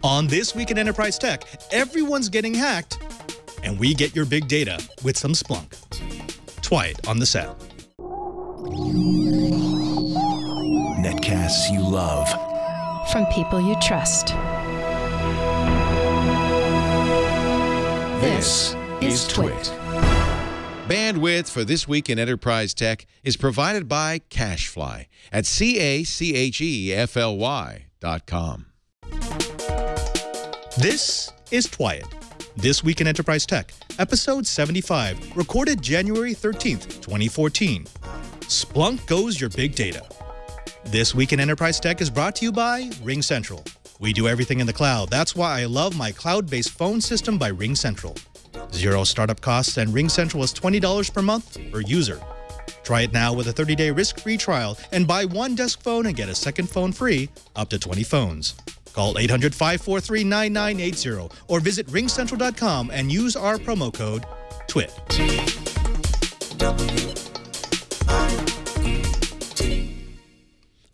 On This Week in Enterprise Tech, everyone's getting hacked, and we get your big data with some Splunk. Twice on the set. Netcasts you love. From people you trust. This is Twit. Bandwidth for This Week in Enterprise Tech is provided by CacheFly at CacheFly.com. This is Twice. This Week in Enterprise Tech, episode 75, recorded January 13th, 2014. Splunk goes your big data. This Week in Enterprise Tech is brought to you by RingCentral. We do everything in the cloud. That's why I love my cloud-based phone system by RingCentral. Zero startup costs, and RingCentral is $20 per month per user. Try it now with a 30-day risk-free trial and buy one desk phone and get a second phone free, up to 20 phones. Call 800-543-9980 or visit ringcentral.com and use our promo code TWIT.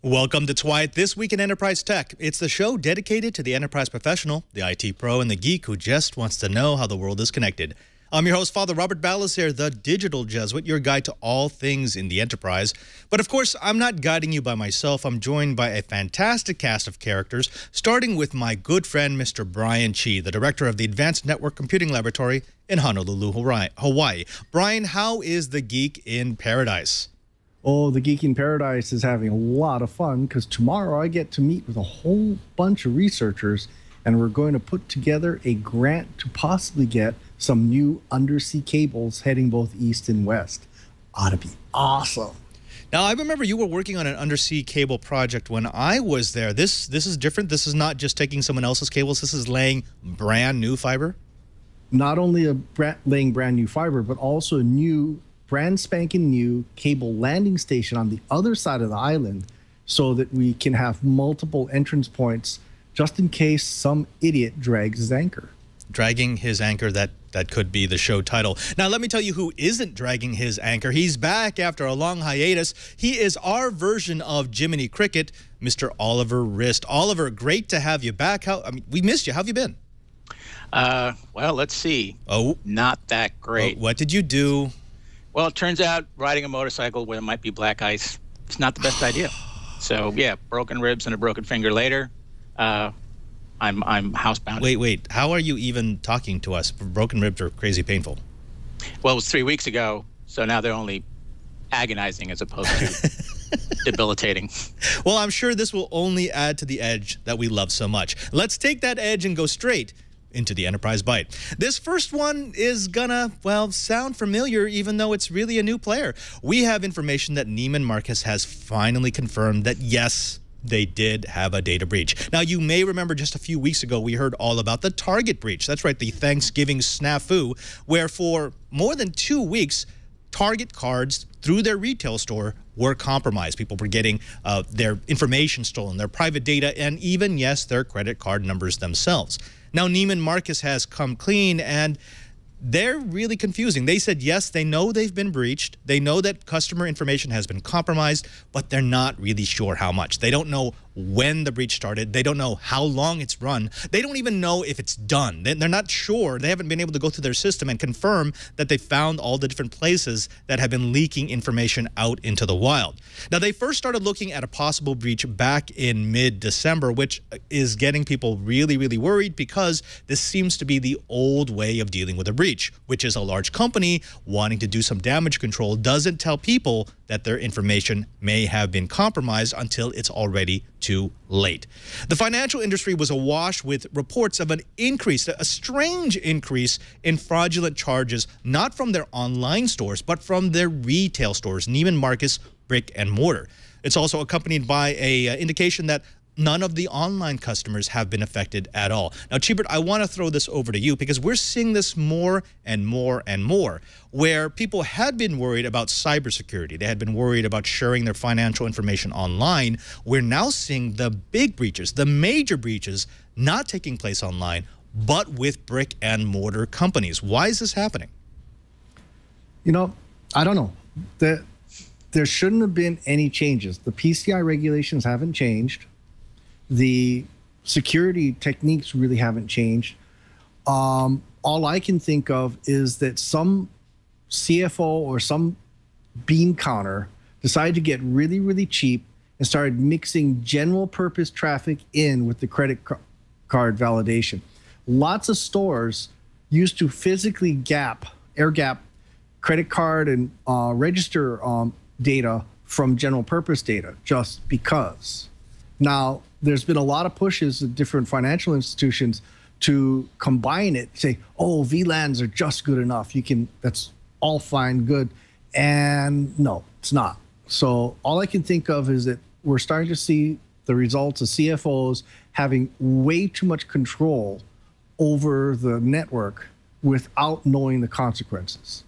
Welcome to Twice, This Week in Enterprise Tech. It's the show dedicated to the enterprise professional, the IT pro, and the geek who just wants to know how the world is connected. I'm your host, Father Robert Ballas, the digital Jesuit, your guide to all things in the enterprise. But of course, I'm not guiding you by myself. I'm joined by a fantastic cast of characters, starting with my good friend, Mr. Brian Chi, the director of the Advanced Network Computing Laboratory in Honolulu, Hawaii. Brian, how is the geek in paradise? Oh, the Geek in Paradise is having a lot of fun because tomorrow I get to meet with a whole bunch of researchers, and we're going to put together a grant to possibly get some new undersea cables heading both east and west. Ought to be awesome. Now, I remember you were working on an undersea cable project when I was there. This is different. This is not just taking someone else's cables. This is laying brand new fiber. Not only laying brand new fiber, but also a new brand spanking new cable landing station on the other side of the island so that we can have multiple entrance points just in case some idiot drags his anchor. Dragging his anchor, that could be the show title. Now, let me tell you who isn't dragging his anchor. He's back after a long hiatus. He is our version of Jiminy Cricket, Mr. Oliver Rist. Oliver, great to have you back. We missed you. How have you been? Well, let's see. Oh. Not that great. What did you do? Well, it turns out riding a motorcycle where there might be black ice, it's not the best idea. So, yeah, broken ribs and a broken finger later, I'm housebound. Wait. How are you even talking to us? Broken ribs are crazy painful. Well, it was 3 weeks ago, so now they're only agonizing as opposed to debilitating. Well, I'm sure this will only add to the edge that we love so much. Let's take that edge and go straight into the Enterprise Byte. This first one is gonna, well, sound familiar even though it's really a new player. We have information that Neiman Marcus has finally confirmed that, yes, they did have a data breach. Now, you may remember just a few weeks ago, we heard all about the Target breach. That's right, the Thanksgiving snafu, where for more than 2 weeks, Target cards through their retail store were compromised. People were getting their information stolen, their private data, and even, yes, their credit card numbers themselves. Now, Neiman Marcus has come clean, and they're really confusing. They said, yes, they know they've been breached. They know that customer information has been compromised, but they're not really sure how much. They don't know when the breach started. They don't know how long it's run. They don't even know if it's done. They're not sure. They haven't been able to go through their system and confirm that they found all the different places that have been leaking information out into the wild. Now, they first started looking at a possible breach back in mid-December, which is getting people really, really worried because this seems to be the old way of dealing with a breach, which is a large company wanting to do some damage control doesn't tell people that their information may have been compromised until it's already too late. The financial industry was awash with reports of an increase, a strange increase in fraudulent charges, not from their online stores, but from their retail stores, Neiman Marcus brick and mortar. It's also accompanied by an indication that none of the online customers have been affected at all. Now, Chibert, I want to throw this over to you because we're seeing this more and more and more, where people had been worried about cybersecurity. They had been worried about sharing their financial information online. We're now seeing the big breaches, the major breaches, not taking place online, but with brick and mortar companies. Why is this happening? You know, I don't know. There shouldn't have been any changes. The PCI regulations haven't changed. The security techniques really haven't changed. All I can think of is that some CFO or some bean counter decided to get really, really cheap and started mixing general purpose traffic in with the credit card validation. Lots of stores used to physically air gap credit card and register data from general purpose data just because. Now, there's been a lot of pushes at different financial institutions to combine it, say, oh, VLANs are just good enough. That's all fine, good. And no, it's not. So all I can think of is that we're starting to see the results of CFOs having way too much control over the network without knowing the consequences.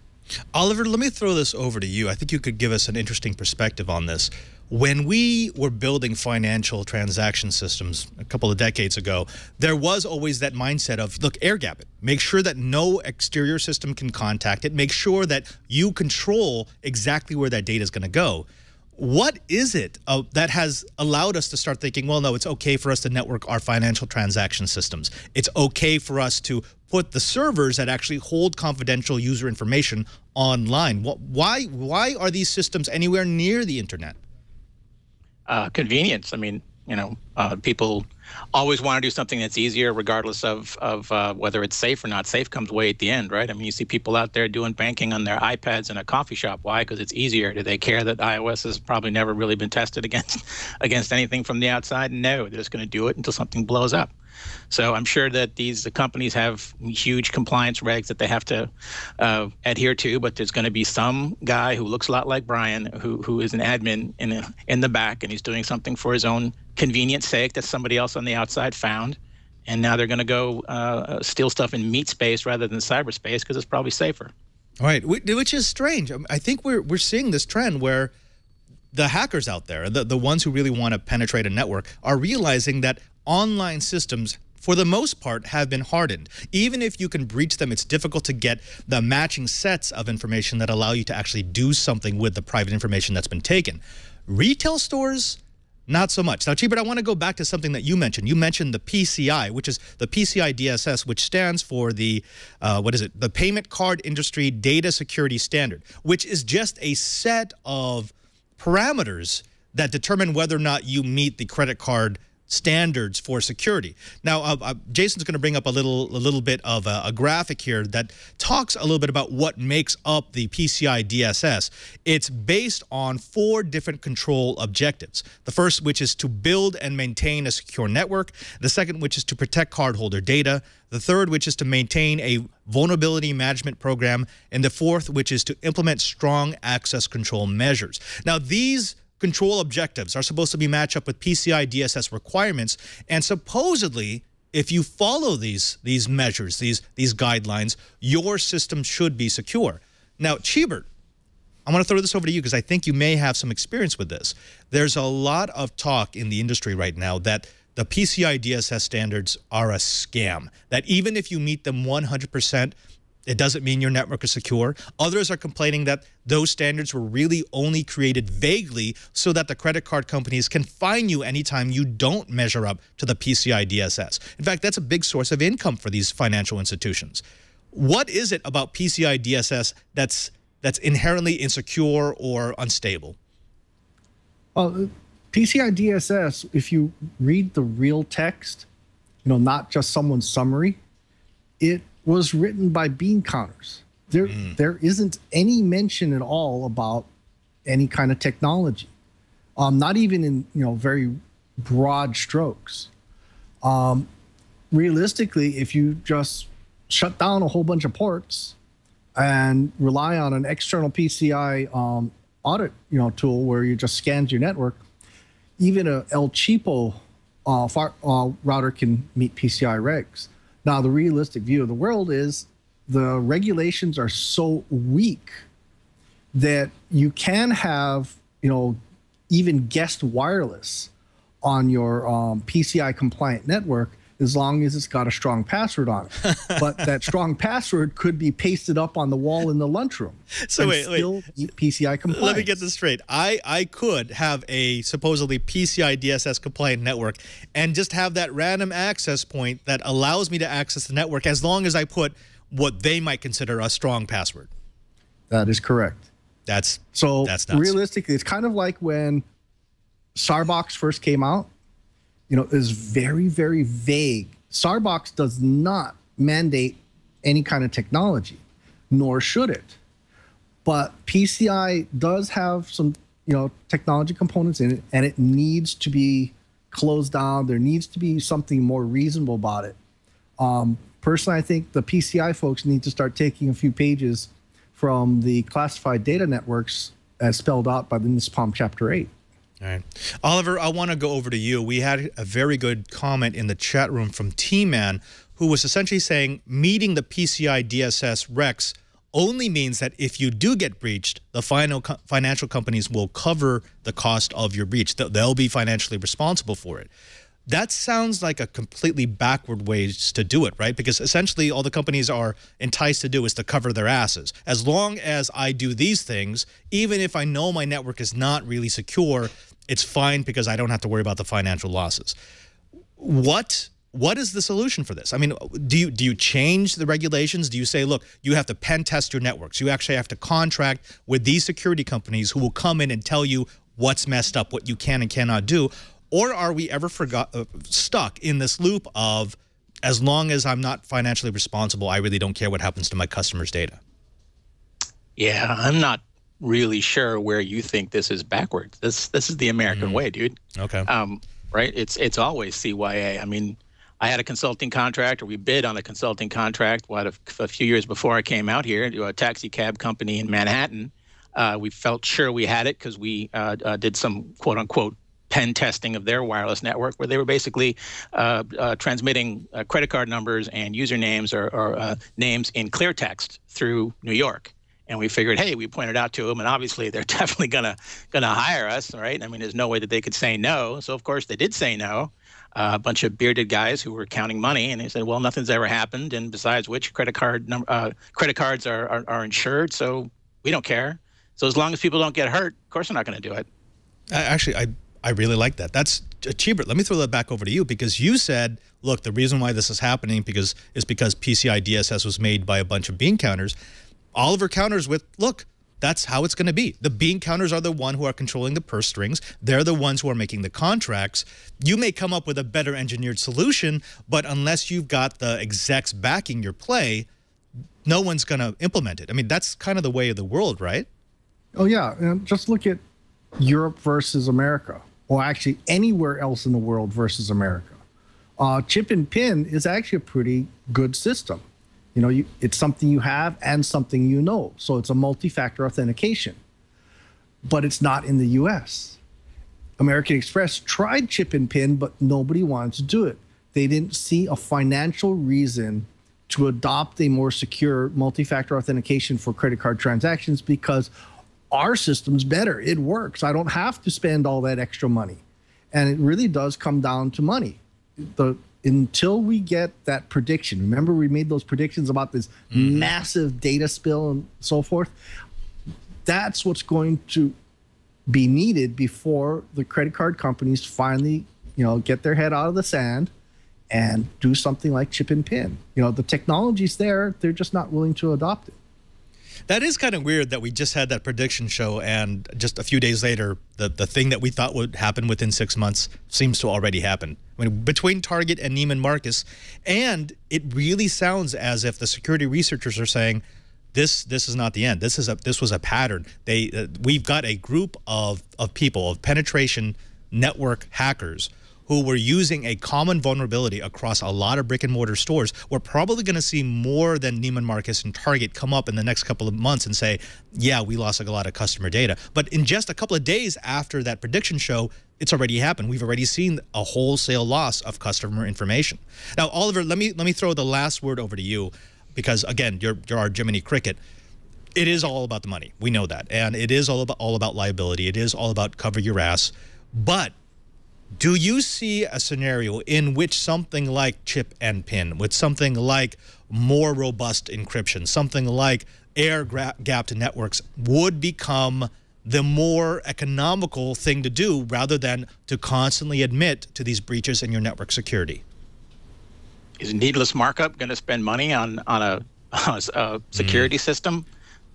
Oliver, let me throw this over to you. I think you could give us an interesting perspective on this. When we were building financial transaction systems a couple of decades ago, there was always that mindset of, look, air gap it. Make sure that no exterior system can contact it. Make sure that you control exactly where that data is going to go. What is it that has allowed us to start thinking, well, no, it's okay for us to network our financial transaction systems. It's okay for us to put the servers that actually hold confidential user information online. Why are these systems anywhere near the internet? Convenience. I mean, people always want to do something that's easier, regardless of whether it's safe or not. Safe comes way at the end, right? I mean, you see people out there doing banking on their iPads in a coffee shop. Why? Because it's easier. Do they care that iOS has probably never really been tested against anything from the outside? No, they're just going to do it until something blows up. So I'm sure that the companies have huge compliance regs that they have to adhere to, but there's going to be some guy who looks a lot like Brian, who is an admin in the back, and he's doing something for his own convenience sake that somebody else on the outside found, and now they're going to go steal stuff in meat space rather than cyberspace because it's probably safer. All right, which is strange. I think we're seeing this trend where the hackers out there, the ones who really want to penetrate a network, are realizing that online systems, for the most part, have been hardened. Even if you can breach them, it's difficult to get the matching sets of information that allow you to actually do something with the private information that's been taken. Retail stores, not so much. Now, Chibert, I want to go back to something that you mentioned. You mentioned the PCI, which is the PCI DSS, which stands for the, the Payment Card Industry Data Security Standard, which is just a set of parameters that determine whether or not you meet the credit card standards for security. Now, Jason's going to bring up a little bit of a graphic here that talks a little bit about what makes up the PCI DSS. It's based on 4 different control objectives. The first, which is to build and maintain a secure network. The second, which is to protect cardholder data. The third, which is to maintain a vulnerability management program. And the fourth, which is to implement strong access control measures. Now, these control objectives are supposed to be matched up with PCI DSS requirements, and supposedly, if you follow these measures, these guidelines, your system should be secure. Now, Chibert, I want to throw this over to you because I think you may have some experience with this. There's a lot of talk in the industry right now that the PCI DSS standards are a scam, that even if you meet them 100%, it doesn't mean your network is secure. Others are complaining that those standards were really only created vaguely so that the credit card companies can fine you anytime you don't measure up to the PCI DSS. In fact, that's a big source of income for these financial institutions. What is it about PCI DSS that's inherently insecure or unstable? Well, PCI DSS, if you read the real text, not just someone's summary, it was written by bean counters. There isn't any mention at all about any kind of technology, not even in very broad strokes. Realistically, if you just shut down a whole bunch of ports and rely on an external PCI audit tool where you just scans your network, even a El Cheapo router can meet PCI regs. Now, the realistic view of the world is the regulations are so weak that you can have, even guest wireless on your PCI compliant network as long as it's got a strong password on it. But that strong password could be pasted up on the wall in the lunchroom. So wait. Still meet PCI compliance. Let me get this straight. I could have a supposedly PCI DSS compliant network and just have that random access point that allows me to access the network as long as I put what they might consider a strong password. That is correct. That's nuts. Realistically, it's kind of like when Starbucks first came out. You know, it was very, very vague. Starbucks does not mandate any kind of technology, nor should it. But PCI does have some, technology components in it, and it needs to be closed down. There needs to be something more reasonable about it. Personally, I think the PCI folks need to start taking a few pages from the classified data networks as spelled out by the NISPOM Chapter 8. All right. Oliver, I want to go over to you. We had a very good comment in the chat room from T-Man, who was essentially saying meeting the PCI DSS recs only means that if you do get breached, the financial companies will cover the cost of your breach. They'll be financially responsible for it. That sounds like a completely backward way to do it, right? Because essentially all the companies are enticed to do is to cover their asses. As long as I do these things, even if I know my network is not really secure, it's fine because I don't have to worry about the financial losses. What is the solution for this? I mean, do you change the regulations? Do you say, look, you have to pen test your networks. You actually have to contract with these security companies who will come in and tell you what's messed up, what you can and cannot do? Or are we ever stuck in this loop of, as long as I'm not financially responsible, I really don't care what happens to my customers' data? Yeah, I'm not really sure where you think this is backwards. This is the American way, dude. Okay. Right? It's always CYA. I mean, I had a consulting contract, or we bid on a consulting contract a few years before I came out here to a taxi cab company in Manhattan. We felt sure we had it because we did some quote-unquote pen testing of their wireless network, where they were basically transmitting credit card numbers and usernames or names in clear text through New York. And we figured, hey, we pointed out to them, and obviously they're definitely gonna hire us, right? I mean, there's no way that they could say no. So of course they did say no. A bunch of bearded guys who were counting money, and they said, well, nothing's ever happened, and besides which, credit cards are insured, so we don't care. So as long as people don't get hurt, of course they're not going to do it. Actually, I really like that. That's Chibert. Let me throw that back over to you, because you said, look, the reason why this is happening is because PCI DSS was made by a bunch of bean counters. Oliver counters with, look, that's how it's going to be. The bean counters are the one who are controlling the purse strings. They're the ones who are making the contracts. You may come up with a better engineered solution, but unless you've got the execs backing your play, no one's going to implement it. I mean, that's kind of the way of the world, right? Oh, yeah. And just look at Europe versus America, or actually anywhere else in the world versus America. Chip and pin is actually a pretty good system. You know, it's something you have and something you know. So it's a multi-factor authentication. But it's not in the US. American Express tried chip and pin, but nobody wanted to do it. They didn't see a financial reason to adopt a more secure multi-factor authentication for credit card transactions, because our system's better. It works. I don't have to spend all that extra money. And it really does come down to money. Until we get that prediction, remember we made those predictions about this massive data spill and so forth, that's what's going to be needed before the credit card companies finally, get their head out of the sand and do something like chip and pin. The technology's there, they're just not willing to adopt it. That is kind of weird that we just had that prediction show, and just a few days later, the thing that we thought would happen within 6 months seems to already happen. I mean, between Target and Neiman Marcus, and it really sounds as if the security researchers are saying, this is not the end. This was a pattern. We've got a group of people, of penetration network hackers, who were using a common vulnerability across a lot of brick-and-mortar stores. We're probably going to see more than Neiman Marcus and Target come up in the next couple of months and say, yeah, we lost a lot of customer data. But in just a couple of days after that prediction show, it's already happened. We've already seen a wholesale loss of customer information. Now, Oliver, let me throw the last word over to you, because, again, you're our Jiminy Cricket. It is all about the money. We know that. And it is all about liability. It is all about cover your ass. But Do you see a scenario in which something like chip and pin, with something like more robust encryption, something like air-gapped networks would become the more economical thing to do rather than to constantly admit to these breaches in your network security? Is needless markup going to spend money on a security system?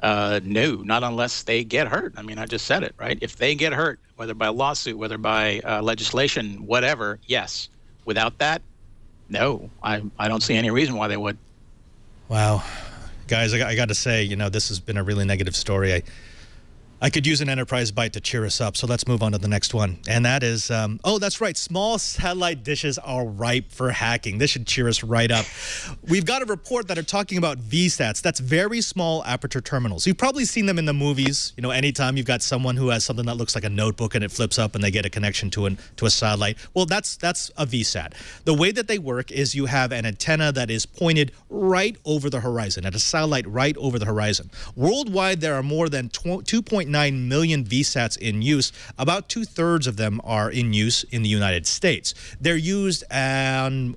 No, not unless they get hurt. I mean, I just said it, right? If they get hurt, whether by lawsuit, whether by legislation, whatever, yes. Without that, no. I don't see any reason why they would. Wow. Guys, I got to say, you know, this has been a really negative story. I could use an enterprise byte to cheer us up, so let's move on to the next one. And that is, oh, that's right, small satellite dishes are ripe for hacking. This should cheer us right up. We've got a report that are talking about VSATs. That's very small aperture terminals. You've probably seen them in the movies. You know, anytime you've got someone who has something that looks like a notebook and it flips up and they get a connection to a satellite. Well, that's a VSAT. The way that they work is you have an antenna that is pointed right over the horizon, at a satellite right over the horizon. Worldwide, there are more than 2.9 million VSATs in use. About 2/3 of them are in use in the United States. They're used on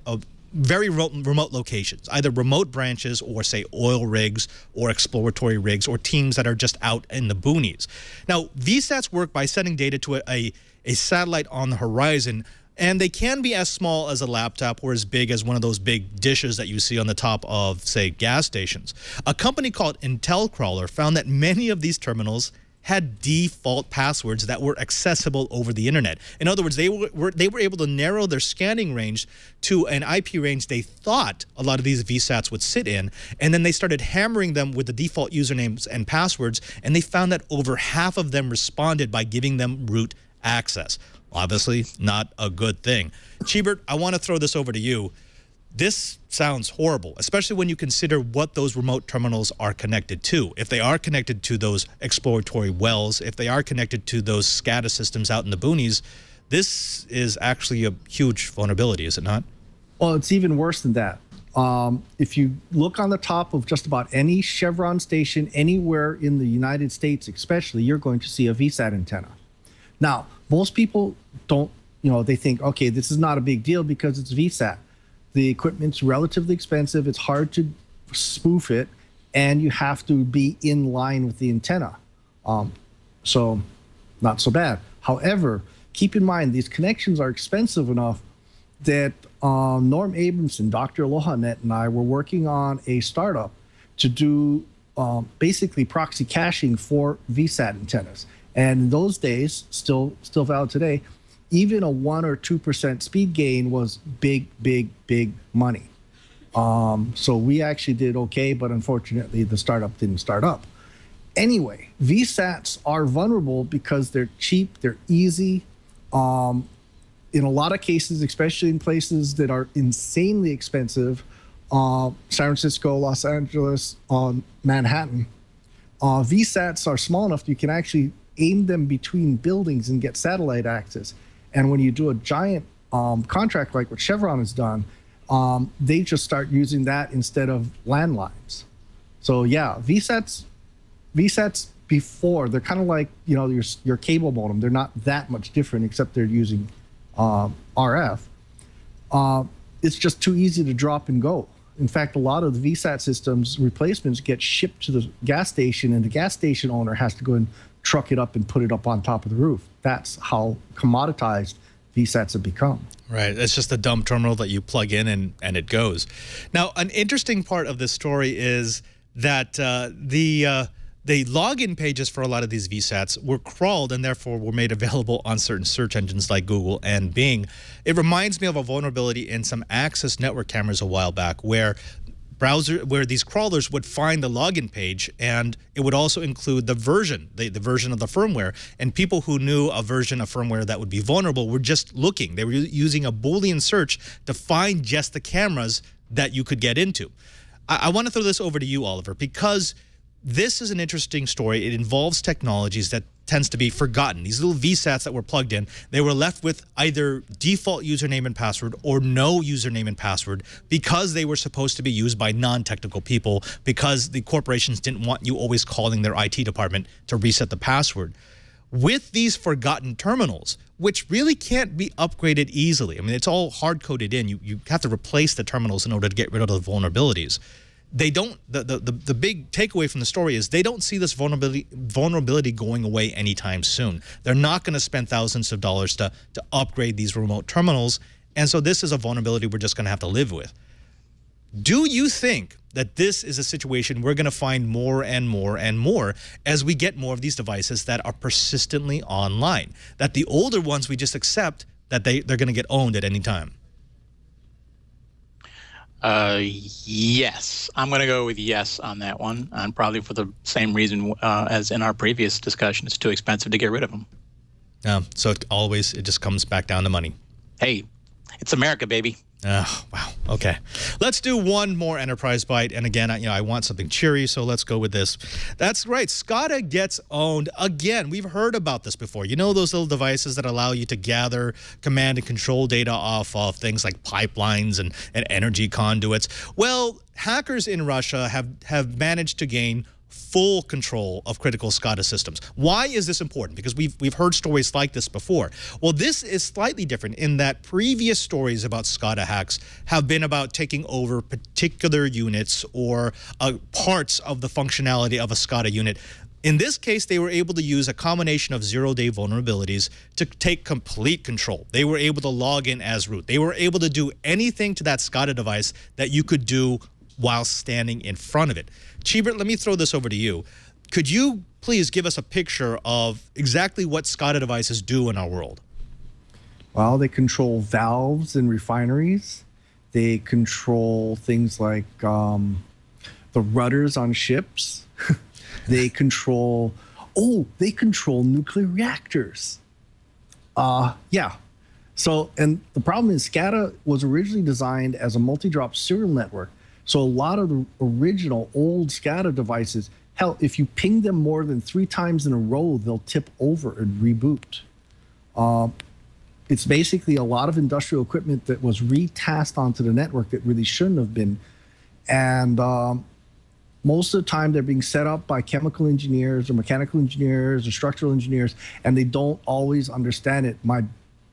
very remote locations, either remote branches or, say, oil rigs or exploratory rigs or teams that are just out in the boonies. Now, VSATs work by sending data to a satellite on the horizon, and they can be as small as a laptop or as big as one of those big dishes that you see on the top of, say, gas stations. A company called IntelliCrawler found that many of these terminals had default passwords that were accessible over the internet. In other words, they were able to narrow their scanning range to an IP range they thought a lot of these VSATs would sit in, and then they started hammering them with the default usernames and passwords, and they found that over half of them responded by giving them root access. Obviously, not a good thing. Chibert, I want to throw this over to you. This sounds horrible, especially when you consider what those remote terminals are connected to. If they are connected to those exploratory wells, if they are connected to those SCADA systems out in the boonies, this is actually a huge vulnerability, is it not? Well, it's even worse than that. If you look on the top of just about any Chevron station anywhere in the United States especially, you're going to see a VSAT antenna. Now, most people don't, you know, they think, okay, this is not a big deal because it's VSAT. The equipment's relatively expensive. It's hard to spoof it, and you have to be in line with the antenna. So not so bad. However, keep in mind, these connections are expensive enough that Norm Abramson, Dr. AlohaNet, and I were working on a startup to do basically proxy caching for VSAT antennas. And in those days, still valid today, even a 1 or 2% speed gain was big money. So we actually did okay, but unfortunately the startup didn't start up. Anyway, VSATs are vulnerable because they're cheap, they're easy. In a lot of cases, especially in places that are insanely expensive, San Francisco, Los Angeles, Manhattan, VSATs are small enough you can actually aim them between buildings and get satellite access. And when you do a giant contract like what Chevron has done, they just start using that instead of landlines. So yeah, VSATs before, they're kind of like, you know, your cable modem. They're not that much different except they're using RF. It's just too easy to drop and go. In fact, a lot of the VSAT systems replacements get shipped to the gas station, and the gas station owner has to go and truck it up and put it up on top of the roof. That's how commoditized VSATs have become. Right. It's just a dumb terminal that you plug in and it goes. Now, an interesting part of this story is that the login pages for a lot of these VSATs were crawled and therefore were made available on certain search engines like Google and Bing. It reminds me of a vulnerability in some access network cameras a while back where these crawlers would find the login page, and it would also include the version, the version of the firmware. And people who knew a version of firmware that would be vulnerable were just looking. They were using a Boolean search to find just the cameras that you could get into. I want to throw this over to you, Oliver, because this is an interesting story. It involves technologies that tends to be forgotten. These little VSATs that were plugged in, they were left with either default username and password or no username and password because they were supposed to be used by non-technical people, because the corporations didn't want you always calling their IT department to reset the password. with these forgotten terminals, which really can't be upgraded easily. I mean, it's all hard-coded in. You have to replace the terminals in order to get rid of the vulnerabilities. They don't. The big takeaway from the story is they don't see this vulnerability going away anytime soon. They're not going to spend thousands of dollars to upgrade these remote terminals, and so this is a vulnerability we're just going to have to live with. Do you think that this is a situation we're going to find more and more and more as we get more of these devices that are persistently online? That the older ones we just accept that they're going to get owned at any time? Yes. I'm going to go with yes on that one, and probably for the same reason as in our previous discussion. It's too expensive to get rid of them. So it just comes back down to money. Hey, it's America, baby. Oh, wow. Okay. Let's do one more enterprise bite. And again, I want something cheery, so let's go with this. That's right. SCADA gets owned again. We've heard about this before. You know those little devices that allow you to gather command and control data off of things like pipelines and energy conduits? Well, hackers in Russia have managed to gain full control of critical SCADA systems. Why is this important? Because we've heard stories like this before. Well, this is slightly different in that previous stories about SCADA hacks have been about taking over particular units or parts of the functionality of a SCADA unit. In this case, they were able to use a combination of zero-day vulnerabilities to take complete control. They were able to log in as root. They were able to do anything to that SCADA device that you could do while standing in front of it. Chibert, let me throw this over to you. Could you please give us a picture of exactly what SCADA devices do in our world? Well, they control valves in refineries. They control things like the rudders on ships. They control nuclear reactors. Yeah. So, and the problem is SCADA was originally designed as a multi-drop serial network. So a lot of the original old SCADA devices, hell, if you ping them more than 3 times in a row, they'll tip over and reboot. It's basically a lot of industrial equipment that was retasked onto the network that really shouldn't have been. And most of the time, they're being set up by chemical engineers or mechanical engineers or structural engineers, and they don't always understand it. My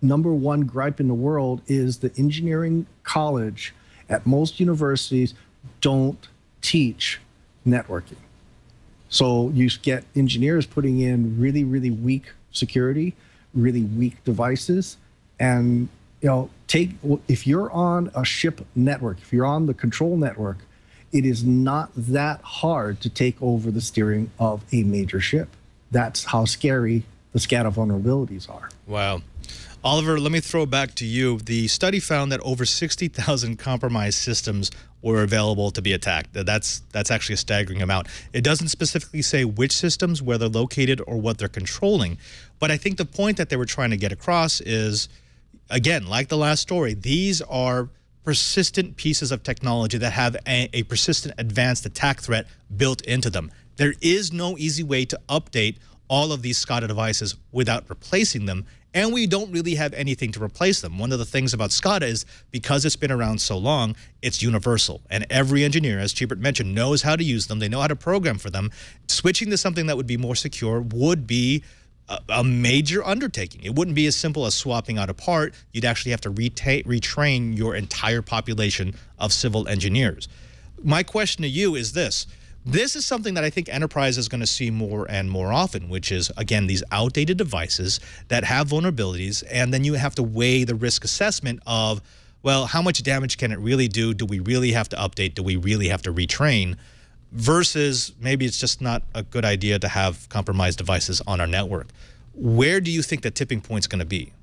#1 gripe in the world is the engineering college at most universities don't teach networking. So you get engineers putting in really, really weak security, really weak devices. And, if you're on a ship network, if you're on the control network, it is not that hard to take over the steering of a major ship. That's how scary the SCADA vulnerabilities are. Wow. Oliver, let me throw it back to you. The study found that over 60,000 compromised systems were available to be attacked. That's actually a staggering amount. It doesn't specifically say which systems, where they're located, or what they're controlling. But I think the point that they were trying to get across is, again, like the last story, these are persistent pieces of technology that have a persistent advanced attack threat built into them. There is no easy way to update all of these SCADA devices without replacing them, and we don't really have anything to replace them. One of the things about SCADA is because it's been around so long, it's universal. And every engineer, as Chibert mentioned, knows how to use them. They know how to program for them. Switching to something that would be more secure would be a major undertaking. It wouldn't be as simple as swapping out a part. You'd actually have to retrain your entire population of civil engineers. My question to you is this. This is something that I think enterprise is going to see more and more often, which is, again, these outdated devices that have vulnerabilities, and then you have to weigh the risk assessment of, well, how much damage can it really do? Do we really have to update? Do we really have to retrain? Versus maybe it's just not a good idea to have compromised devices on our network. Where do you think the tipping point is going to be?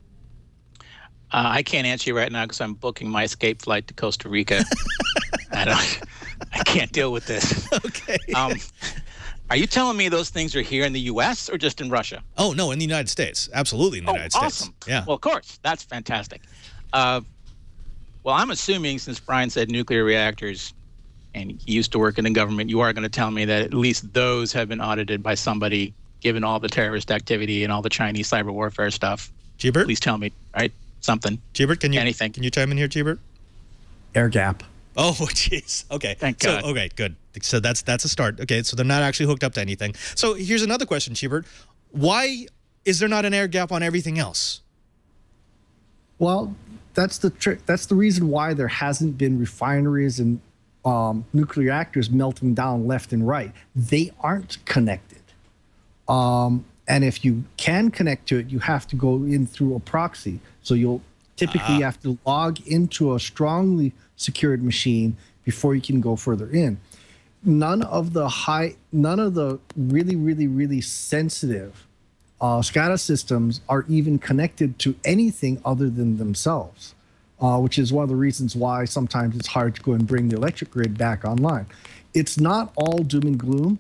I can't answer you right now because I'm booking my escape flight to Costa Rica. I can't deal with this. Okay. Are you telling me those things are here in the U.S. or just in Russia? Oh, no, in the United States. Absolutely in the United States. Awesome. Yeah. Well, of course. That's fantastic. Well, I'm assuming, since Brian said nuclear reactors and he used to work in the government, you are going to tell me that at least those have been audited by somebody, given all the terrorist activity and all the Chinese cyber warfare stuff. Chibert? Please tell me, right? Something. Chibert, anything. Can you chime in here, Chibert? Air gap. Oh, jeez. Okay. Thank God. So, okay, good. So that's a start. Okay, so they're not actually hooked up to anything. So here's another question, Chibert. Why is there not an air gap on everything else? Well, that's the trick. That's the reason why there hasn't been refineries and nuclear reactors melting down left and right. They aren't connected. And if you can connect to it, you have to go in through a proxy. So you'll typically have to log into a strongly secured machine before you can go further in. None of the really, really, really sensitive SCADA systems are even connected to anything other than themselves, which is one of the reasons why sometimes it's hard to go and bring the electric grid back online. It's not all doom and gloom.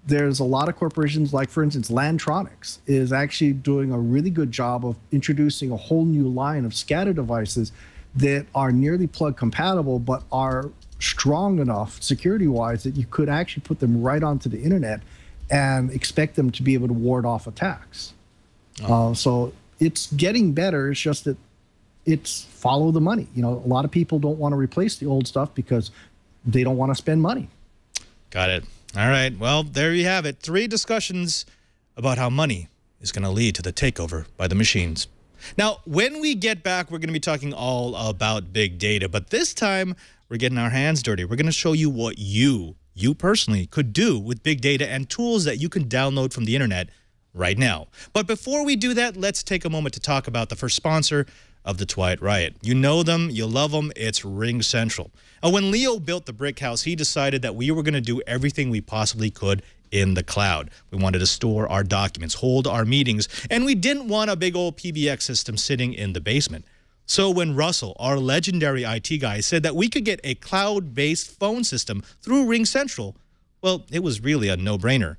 There's a lot of corporations, like, for instance, Lantronix is actually doing a really good job of introducing a whole new line of SCADA devices that are nearly plug compatible, but are strong enough security-wise that you could actually put them right onto the internet and expect them to be able to ward off attacks. So it's getting better. It's just that it's follow the money. You know, a lot of people don't want to replace the old stuff because they don't want to spend money. Got it. All right. Well, there you have it. 3 discussions about how money is going to lead to the takeover by the machines. Now, when we get back, we're going to be talking all about big data. But this time, we're getting our hands dirty. We're going to show you what you personally could do with big data and tools that you can download from the internet right now. But before we do that, let's take a moment to talk about the first sponsor of the Twight Riot. You know them, you love them, it's RingCentral. And when Leo built the brick house, he decided that we were going to do everything we possibly could in the cloud. We wanted to store our documents, hold our meetings, and we didn't want a big old PBX system sitting in the basement. So when Russell, our legendary IT guy, said that we could get a cloud-based phone system through RingCentral, well, it was really a no-brainer.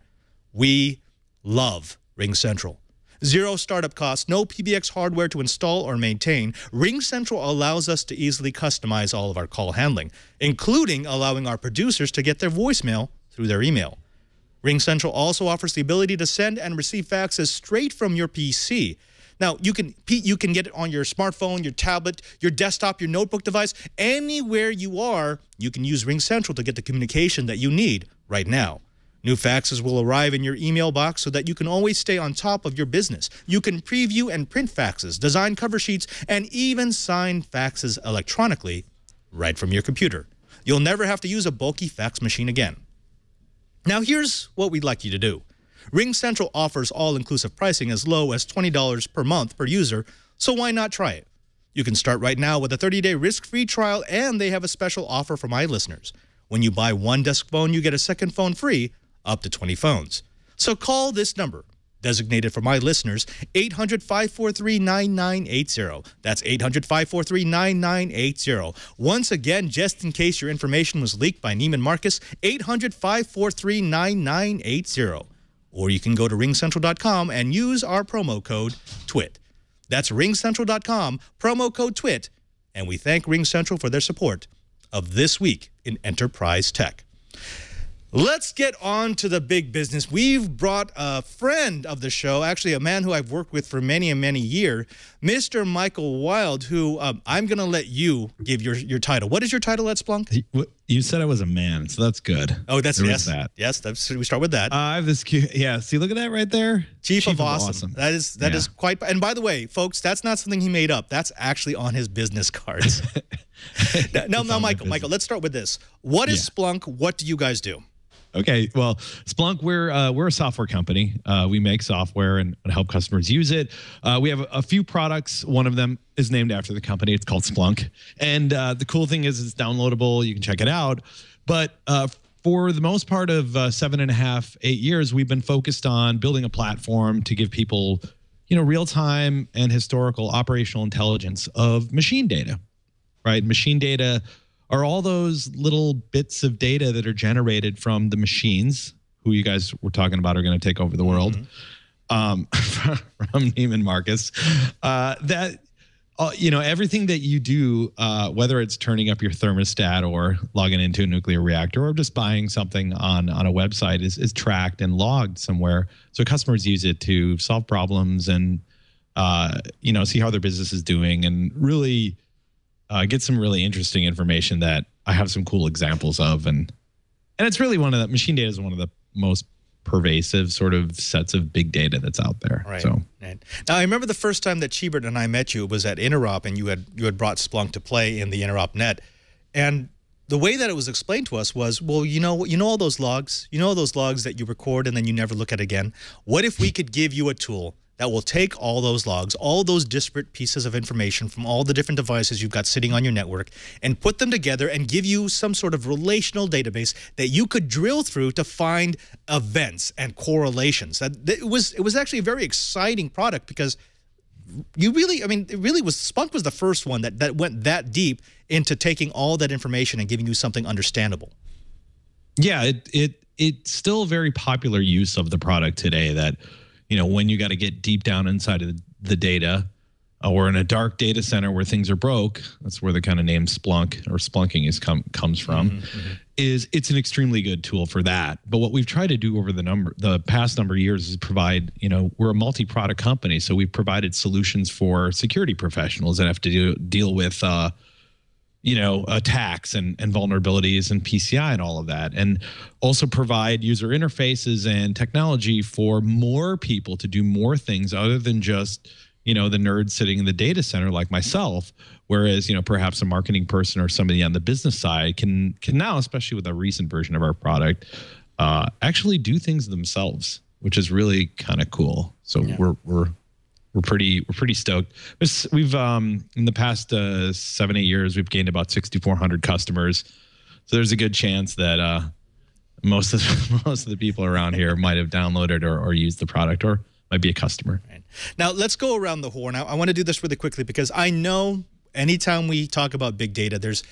We love RingCentral. 0 startup costs, no PBX hardware to install or maintain. RingCentral allows us to easily customize all of our call handling, including allowing our producers to get their voicemail through their email. RingCentral also offers the ability to send and receive faxes straight from your PC. Now, you can get it on your smartphone, your tablet, your desktop, your notebook device. Anywhere you are, you can use RingCentral to get the communication that you need right now. New faxes will arrive in your email box so that you can always stay on top of your business. You can preview and print faxes, design cover sheets, and even sign faxes electronically right from your computer. You'll never have to use a bulky fax machine again. Now, here's what we'd like you to do. RingCentral offers all-inclusive pricing as low as $20 per month per user, so why not try it? You can start right now with a 30-day risk-free trial, and they have a special offer for my listeners. When you buy 1 desk phone, you get a second phone free, up to 20 phones. So call this number, designated for my listeners, 800-543-9980. That's 800-543-9980. Once again, just in case your information was leaked by Neiman Marcus, 800-543-9980. Or you can go to ringcentral.com and use our promo code TWIT. That's ringcentral.com, promo code TWIT. And we thank RingCentral for their support of This Week in Enterprise Tech. Let's get on to the big business. We've brought a friend of the show, actually a man who I've worked with for many and many years, Mr. Michael Wild, who I'm going to let you give your title. What is your title at Splunk? You said I was a man, so that's good. Oh, that's yes. Yes, we start with that. I have this cute, yeah, see, look at that right there. Chief of Awesome. That is quite, and by the way, folks, that's not something he made up. That's actually on his business cards. now, Michael, let's start with this. What is Splunk? What do you guys do? Okay, well, Splunk, we're a software company. We make software and help customers use it. We have a few products. One of them is named after the company. It's called Splunk. And the cool thing is it's downloadable. You can check it out. But for the most part of 7.5, 8 years, we've been focused on building a platform to give people, real-time and historical operational intelligence of machine data, right? Machine data are all those little bits of data that are generated from the machines, who you guys were talking about are going to take over the world, from Neiman Marcus. Everything that you do, whether it's turning up your thermostat or logging into a nuclear reactor or just buying something on a website is tracked and logged somewhere. So customers use it to solve problems and, see how their business is doing and really get some really interesting information that I have some cool examples of. And it's really machine data is one of the most pervasive sort of sets of big data that's out there. Right. So right. Now, I remember the first time that Chibert and I met you, it was at Interop, and you had brought Splunk to play in the Interop net. And the way that it was explained to us was, well, you know all those logs? You know those logs that you record and then you never look at again? What if we could give you a tool that will take all those logs, all those disparate pieces of information from all the different devices you've got sitting on your network, and put them together and give you some sort of relational database that you could drill through to find events and correlations? It was actually a very exciting product, because you really, I mean, it really was, Splunk was the first one that went that deep into taking all that information and giving you something understandable. Yeah, it's still a very popular use of the product today, that, you know, when you got to get deep down inside of the data, or in a dark data center where things are broke, that's where the kind of name Splunk or splunking comes from, is it's an extremely good tool for that. But what we've tried to do over the past number of years is provide, you know, we're a multi-product company, so we've provided solutions for security professionals that have to deal with you know, attacks and vulnerabilities and PCI and all of that, and also provide user interfaces and technology for more people to do more things other than just, you know, the nerd sitting in the data center like myself. Whereas, you know, perhaps a marketing person or somebody on the business side can now, especially with a recent version of our product, actually do things themselves, which is really kind of cool. So yeah. We're pretty stoked. We've in the past 7-8 years, we've gained about 6,400 customers. So there's a good chance that most of the people around here might have downloaded or used the product, or might be a customer. Right. Now let's go around the horn. I want to do this really quickly, because I know anytime we talk about big data, there's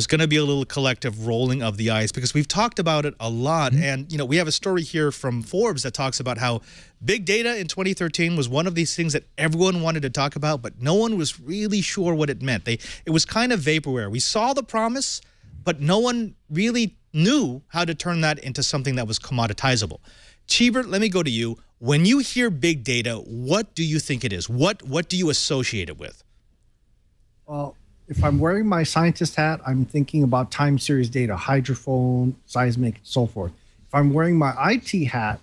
going to be a little collective rolling of the eyes, because we've talked about it a lot. And, you know, we have a story here from Forbes that talks about how big data in 2013 was one of these things that everyone wanted to talk about, but no one was really sure what it meant. It was kind of vaporware. We saw the promise, but no one really knew how to turn that into something that was commoditizable. Chibert, let me go to you. When you hear big data, what do you think it is? What do you associate it with? Well, if I'm wearing my scientist hat, I'm thinking about time series data, hydrophone, seismic, and so forth. If I'm wearing my IT hat,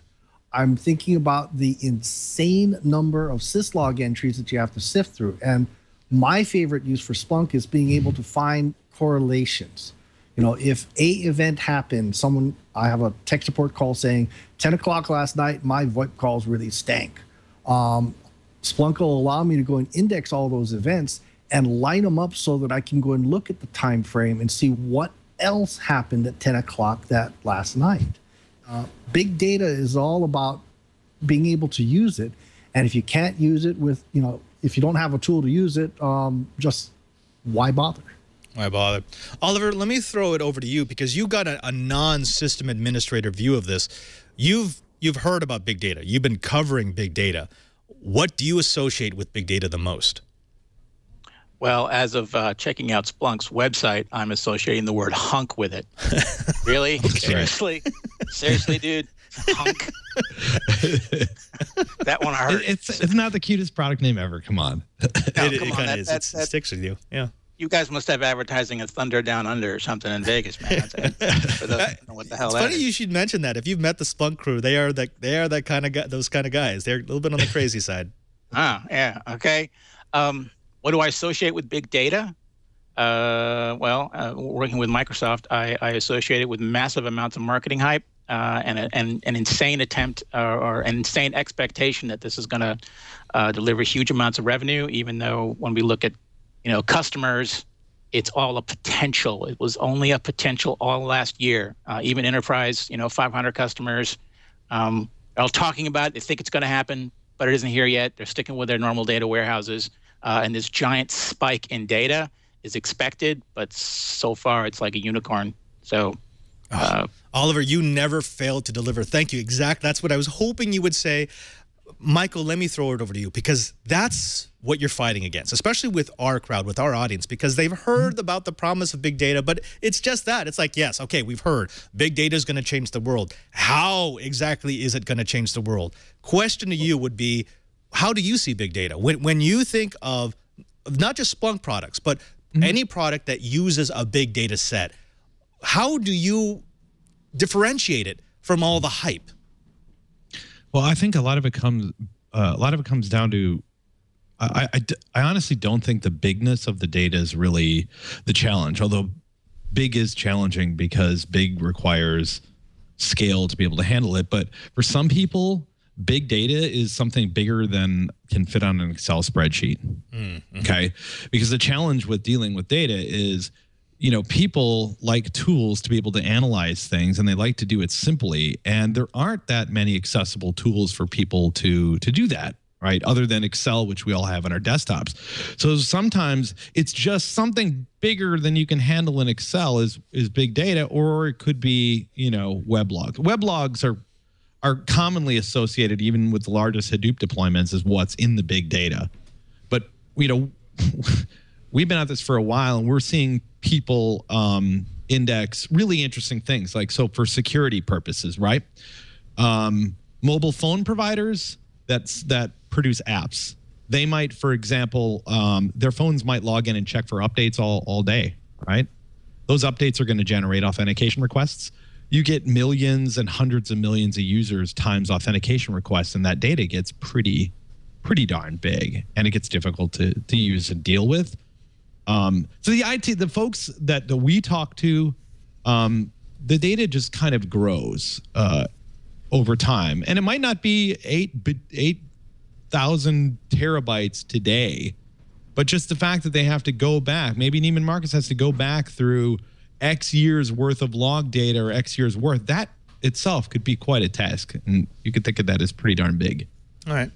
I'm thinking about the insane number of syslog entries that you have to sift through. And my favorite use for Splunk is being able to find correlations. You know, if a event happened, I have a tech support call saying 10 o'clock last night, my VoIP calls really stank. Splunk will allow me to go and index all those events and line them up so that I can go and look at the time frame and see what else happened at 10 o'clock that last night. Big data is all about being able to use it. And if you can't use it with, you know, if you don't have a tool to use it, just why bother? Why bother? Oliver, let me throw it over to you, because you got a non-system administrator view of this. You've heard about big data. You've been covering big data. What do you associate with big data the most? Well, as of checking out Splunk's website, I'm associating the word hunk with it. Really? Okay. Seriously? Seriously, dude? Hunk? That one hurt. It's not the cutest product name ever. Come on. No, it kind of is. It sticks with you. Yeah. You guys must have advertising at Thunder Down Under or something in Vegas, man. For those who don't know what the hell it's that funny is. You should mention that. If you've met the Splunk crew, they are that kind of those kind of guys. They're a little bit on the crazy side. Yeah. Okay. What do I associate with big data? Working with Microsoft, I associate it with massive amounts of marketing hype and an insane attempt or an insane expectation that this is going to deliver huge amounts of revenue, even though when we look at, you know, customers, it's all a potential. It was only a potential all last year. Even enterprise, you know, 500 customers, are all talking about it. They think it's going to happen, but it isn't here yet. They're sticking with their normal data warehouses. And this giant spike in data is expected, but so far it's like a unicorn. So, Oliver, you never failed to deliver. Thank you. That's what I was hoping you would say. Michael, let me throw it over to you, because that's what you're fighting against, especially with our crowd, with our audience, because they've heard about the promise of big data, but it's just that. It's like, yes, okay, we've heard big data is going to change the world. How exactly is it going to change the world? Question to you would be, how do you see big data? When you think of not just Splunk products, but any product that uses a big data set, how do you differentiate it from all the hype? Well, I think a lot of it comes down to I honestly don't think the bigness of the data is really the challenge, although big is challenging because big requires scale to be able to handle it. But for some people, big data is something bigger than can fit on an Excel spreadsheet. Mm-hmm. Okay. Because the challenge with dealing with data is, you know, people like tools to be able to analyze things, and they like to do it simply. And there aren't that many accessible tools for people to do that, right? Other than Excel, which we all have on our desktops. So sometimes it's just something bigger than you can handle in Excel is big data, or it could be, you know, weblogs. Weblogs are commonly associated, even with the largest Hadoop deployments, as what's in the big data. But, you know, we've been at this for a while, and we're seeing people index really interesting things. Like, so for security purposes, right? Mobile phone providers that produce apps, they might, for example, their phones might log in and check for updates all day, right? Those updates are going to generate authentication requests. You get millions and hundreds of millions of users times authentication requests, and that data gets pretty darn big, and it gets difficult to use and deal with. So the folks that we talk to, the data just kind of grows over time, and it might not be 8,000 terabytes today, but just the fact that they have to go back, maybe Neiman Marcus has to go back through X years worth of log data or X years worth, that itself could be quite a task, and you could think of that as pretty darn big. All right.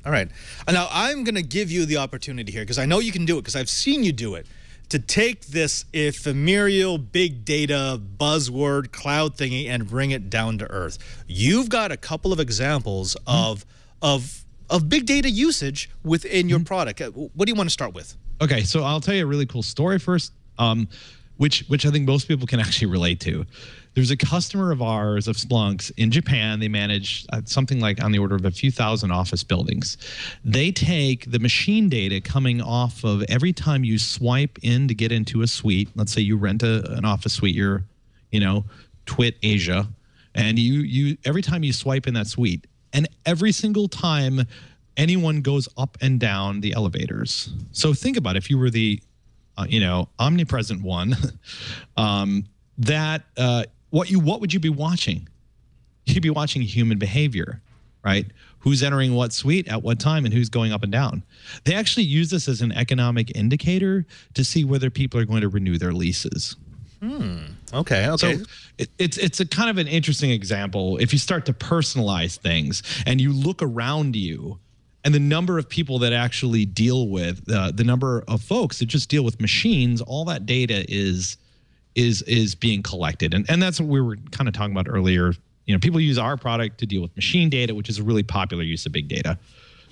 Now I'm going to give you the opportunity here, because I know you can do it, because I've seen you do it, to take this ephemeral big data buzzword cloud thingy and bring it down to earth. You've got a couple of examples of big data usage within your product. What do you want to start with? Okay, so I'll tell you a really cool story first, which I think most people can actually relate to. There's a customer of ours, of Splunk's, in Japan. They manage something like on the order of a few thousand office buildings. They take the machine data coming off of every time you swipe in to get into a suite. Let's say you rent an office suite, you're, you know, Twit Asia, and you every time you swipe in that suite, and every single time anyone goes up and down the elevators. So think about if you were the you know, omnipresent one, what would you be watching? You'd be watching human behavior, right? Who's entering what suite at what time and who's going up and down. They actually use this as an economic indicator to see whether people are going to renew their leases. Okay. So it's a kind of an interesting example. If you start to personalize things and you look around you, and the number of people that actually deal with the number of folks that just deal with machines, all that data is being collected, and that's what we were kind of talking about earlier. You know, people use our product to deal with machine data, which is a really popular use of big data.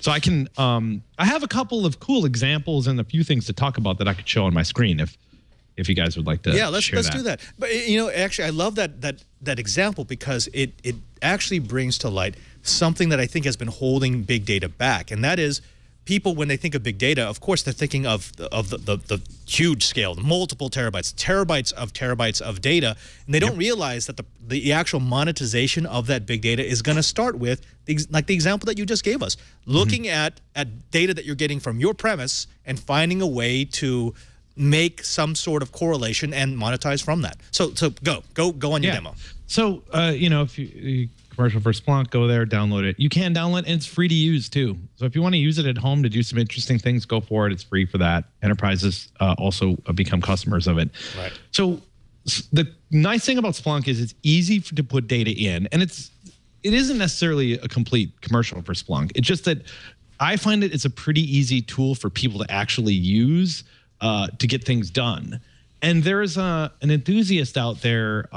So I can I have a couple of cool examples and a few things to talk about that I could show on my screen if you guys would like to. Yeah, let's do that. But you know, actually, I love that example, because it actually brings to light something that I think has been holding big data back, and that is people, when they think of big data, of course, they're thinking of the huge scale, the multiple terabytes of data, and they don't realize that the actual monetization of that big data is going to start with, like the example that you just gave us, looking at data that you're getting from your premise and finding a way to make some sort of correlation and monetize from that. So go on your demo. So you know, if you commercial for Splunk, go there, download it. You can download it, and it's free to use too. So if you want to use it at home to do some interesting things, go for it. It's free for that. Enterprises also become customers of it. Right. So the nice thing about Splunk is it's easy to put data in, and it isn't necessarily a complete commercial for Splunk. It's just that I find it's a pretty easy tool for people to actually use to get things done. And there's an enthusiast out there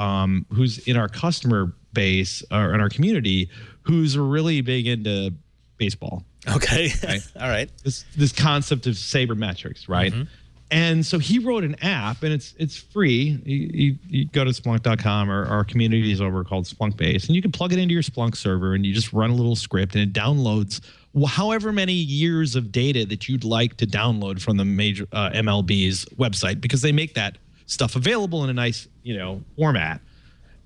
who's in our customer base or in our community who's really big into baseball. Okay. Right? All right. This concept of sabermetrics, right? Mm-hmm. And so he wrote an app, and it's free. You go to Splunk.com, or our community is over called Splunk Base, and you can plug it into your Splunk server, and you just run a little script, and it downloads however many years of data that you'd like to download from the major MLB's website, because they make that stuff available in a nice, you know, format.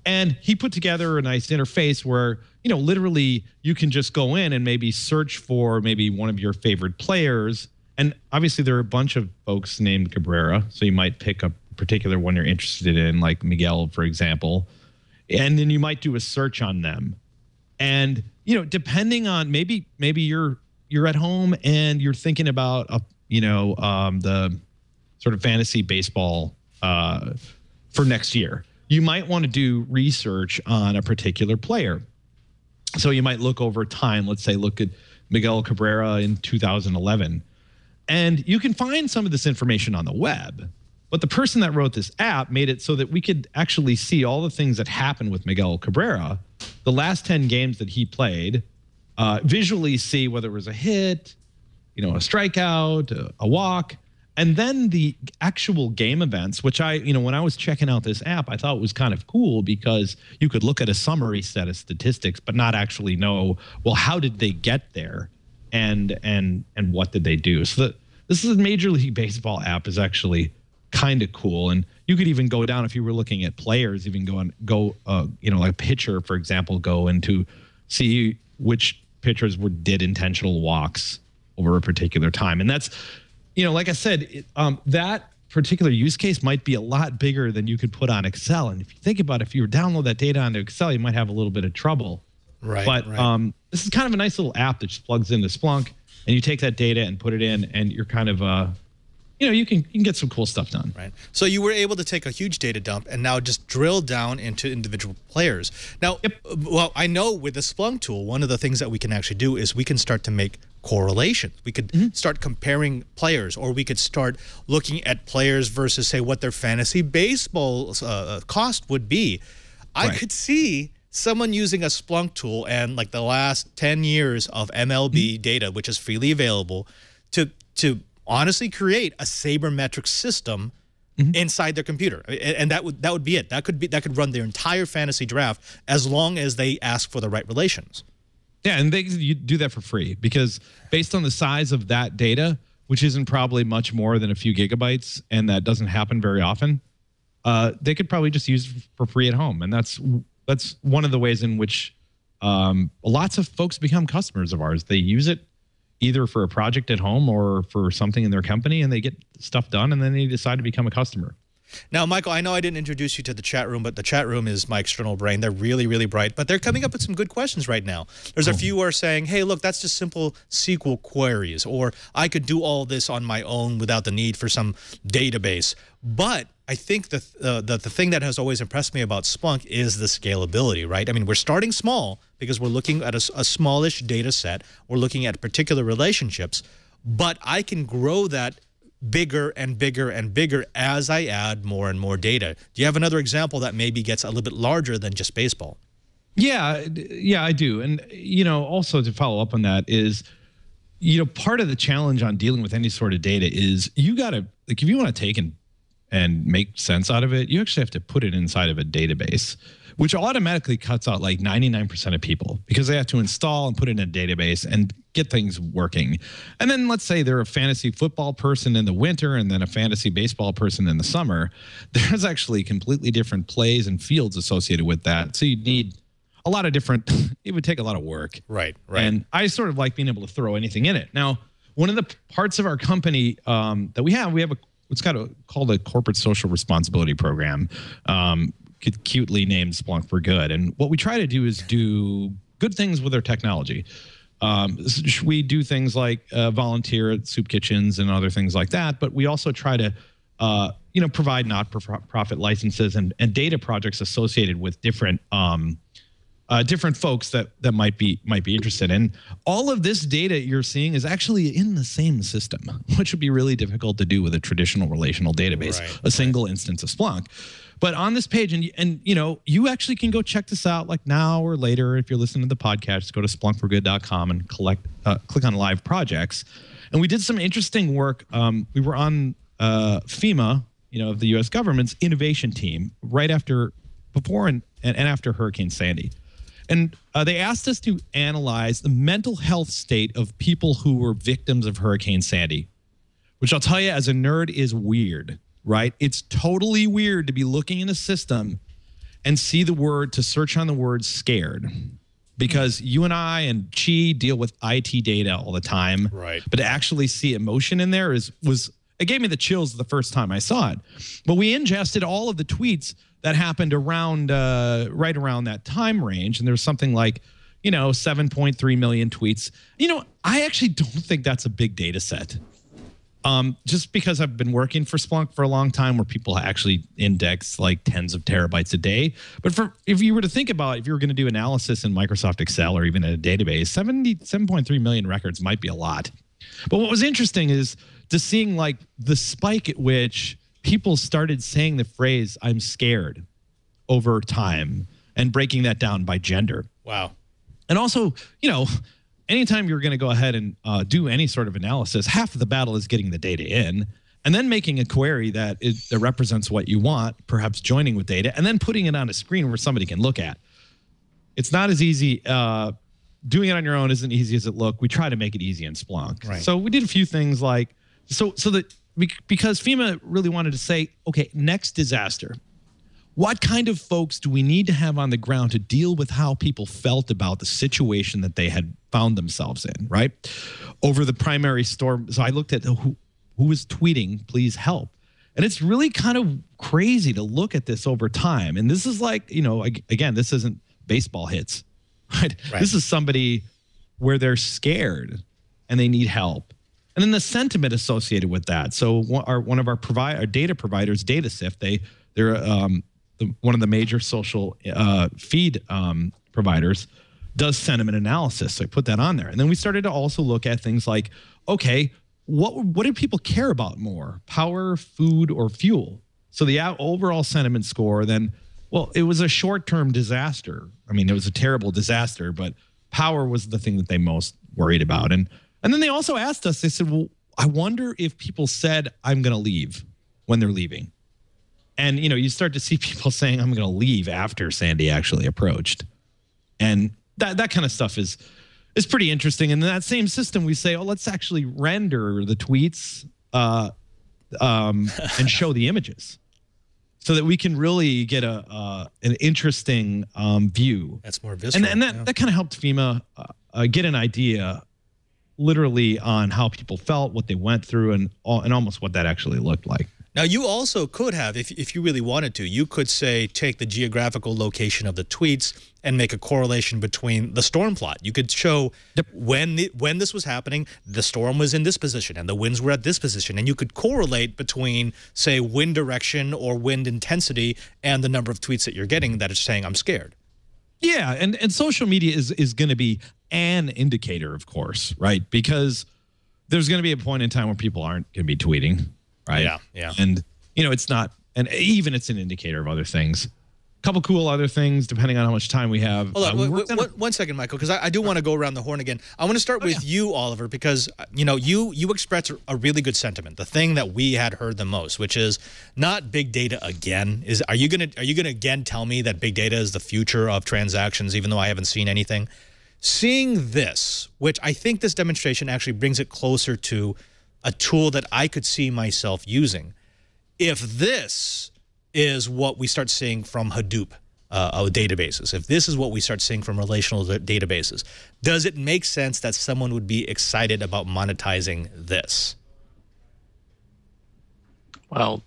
And he put together a nice interface where, you know, literally you can just go in and maybe search for maybe one of your favorite players. And obviously there are a bunch of folks named Cabrera, so you might pick a particular one you're interested in, like Miguel, for example. And then you might do a search on them. And, you know, depending on maybe you're at home and you're thinking about, the sort of fantasy baseball for next year. You might want to do research on a particular player. So you might look over time. Let's say look at Miguel Cabrera in 2011. And you can find some of this information on the web. But the person that wrote this app made it so that we could actually see all the things that happened with Miguel Cabrera, the last 10 games that he played, visually see whether it was a hit, a strikeout, a walk, and then the actual game events, which when I was checking out this app, I thought it was kind of cool because you could look at a summary set of statistics, but not actually know, well, how did they get there and what did they do? So this is a Major League Baseball app is actually kind of cool. And you could even go down if you were looking at players, even go like a pitcher, for example, go into see which pitchers did intentional walks over a particular time. And that's, like I said, that particular use case might be a lot bigger than you could put on Excel. And if you think about it, if you download that data onto Excel, you might have a little bit of trouble. Right. But this is kind of a nice little app that just plugs into Splunk, and you take that data and put it in, and you're kind of you can get some cool stuff done. Right. So you were able to take a huge data dump and now just drill down into individual players. Now, well, I know with the Splunk tool, one of the things that we can actually do is we can start to make correlations. We could start comparing players, or we could start looking at players versus, say, what their fantasy baseball cost would be. I could see someone using a Splunk tool and like the last 10 years of MLB data, which is freely available, to honestly create a sabermetric system inside their computer, and that would be it. That could run their entire fantasy draft as long as they ask for the right relations. Yeah, and you do that for free because based on the size of that data, which isn't probably much more than a few gigabytes, and that doesn't happen very often, they could probably just use it for free at home, and that's one of the ways in which lots of folks become customers of ours. They use it either for a project at home or for something in their company, and they get stuff done, and then they decide to become a customer. Now, Michael, I know I didn't introduce you to the chat room, but the chat room is my external brain. They're really, really bright, but they're coming up with some good questions right now. There's a few who are saying, hey, look, that's just simple SQL queries, or I could do all this on my own without the need for some database. But I think the thing that has always impressed me about Splunk is the scalability, right? I mean, we're starting small because we're looking at a smallish data set. We're looking at particular relationships, but I can grow that bigger and bigger and bigger as I add more and more data. Do you have another example that maybe gets a little bit larger than just baseball? Yeah, I do. And, also to follow up on that is, part of the challenge on dealing with any sort of data is you got to, like, if you want to take and make sense out of it, you actually have to put it inside of a database, which automatically cuts out like 99% of people because they have to install and put it in a database and get things working. And then let's say they're a fantasy football person in the winter and then a fantasy baseball person in the summer. There's actually completely different plays and fields associated with that. So you need a lot of different, it would take a lot of work. Right. And I sort of like being able to throw anything in it. Now, one of the parts of our company that we have what's called a corporate social responsibility program, cutely named Splunk for Good. And what we try to do is do good things with our technology. We do things like volunteer at soup kitchens and other things like that, but we also try to provide not-for-profit licenses and data projects associated with different folks that might be interested. And all of this data you're seeing is actually in the same system, which would be really difficult to do with a traditional relational database, a single instance of Splunk. But on this page, and you actually can go check this out like now or later. If you're listening to the podcast, just go to splunkforgood.com and click on live projects. And we did some interesting work. We were on FEMA, of the U.S. government's innovation team before and after Hurricane Sandy. And they asked us to analyze the mental health state of people who were victims of Hurricane Sandy, which I'll tell you as a nerd is weird, right? It's totally weird to be looking in a system and see to search on the word scared. Because you and I and Chi deal with IT data all the time. Right. But to actually see emotion in there it gave me the chills the first time I saw it. But we ingested all of the tweets that happened around right around that time range. And there's something like, 7.3 million tweets. I actually don't think that's a big data set. Just because I've been working for Splunk for a long time where people actually index like tens of terabytes a day. But if you were to think about if you were going to do analysis in Microsoft Excel or even in a database, 7.3 million records might be a lot. But what was interesting is just seeing like the spike at which people started saying the phrase, I'm scared, over time and breaking that down by gender. Wow. And also, anytime you're going to go ahead and do any sort of analysis, half of the battle is getting the data in and then making a query that represents what you want, perhaps joining with data, and then putting it on a screen where somebody can look at. It's not as easy. Doing it on your own isn't easy as it looked. We try to make it easy in Splunk. Right. So we did a few things like, because FEMA really wanted to say, okay, next disaster, what kind of folks do we need to have on the ground to deal with how people felt about the situation that they had found themselves in, right? Over the primary storm. So I looked at who was tweeting, please help. And it's really kind of crazy to look at this over time. And this is like, again, this isn't baseball hits, right? This is somebody where they're scared and they need help. And then the sentiment associated with that. So one of our data providers, DataSift, they're one of the major social feed providers, does sentiment analysis. So I put that on there. And then we started to also look at things like, okay, what do people care about more, power, food, or fuel? So the overall sentiment score then, well, it was a short-term disaster. I mean, it was a terrible disaster, but power was the thing that they most worried about. And then they also asked us, they said, well, I wonder if people said, I'm going to leave when they're leaving. And, you start to see people saying, I'm going to leave after Sandy actually approached. And that kind of stuff is pretty interesting. And in that same system, we say, oh, let's actually render the tweets and show the images so that we can really get an interesting view. That's more visceral. And that kind of helped FEMA get an idea literally on how people felt, what they went through, and almost what that actually looked like. Now, you also could have, if you really wanted to, you could say, take the geographical location of the tweets and make a correlation between the storm plot. You could show when this was happening, the storm was in this position and the winds were at this position. And you could correlate between, say, wind direction or wind intensity and the number of tweets that you're getting that is saying, I'm scared. Yeah, and social media is going to be an indicator, of course, right? Because there's going to be a point in time where people aren't going to be tweeting. Right. Yeah. And, it's not, and even it's an indicator of other things. A couple cool other things, depending on how much time we have. Hold on, one second, Michael, because I do want to go around the horn again. I want to start with you, Oliver, because, you expressed a really good sentiment. The thing that we had heard the most, which is not big data again. Are you gonna again tell me that big data is the future of transactions, even though I haven't seen anything? Seeing this, which I think this demonstration actually brings it closer to a tool that I could see myself using. If this is what we start seeing from Hadoop databases, if this is what we start seeing from relational databases, does it make sense that someone would be excited about monetizing this? Well,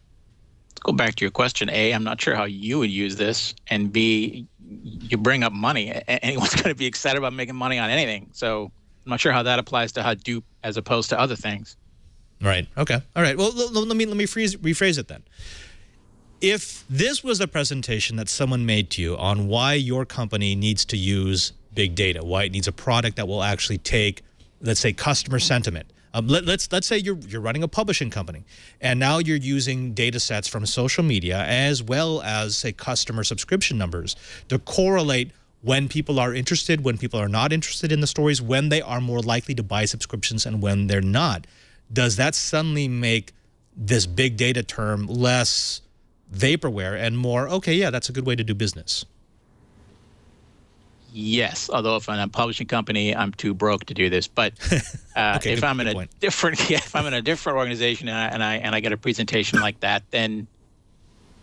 to go back to your question, A, I'm not sure how you would use this, and B, you bring up money. Anyone's going to be excited about making money on anything. So I'm not sure how that applies to Hadoop as opposed to other things. Right. Okay. All right. Well, let me rephrase it then. If this was a presentation that someone made to you on why your company needs to use big data, why it needs a product that will actually take, let's say, customer sentiment. Let's say you're running a publishing company, and now you're using data sets from social media as well as, say, customer subscription numbers to correlate when people are interested, when people are not interested in the stories, when they are more likely to buy subscriptions and when they're not. Does that suddenly make this big data term less vaporware and more, okay, yeah, that's a good way to do business? Yes, although if I'm a publishing company, I'm too broke to do this. But okay, if I'm in a different, if I'm in a different organization and I get a presentation like that, then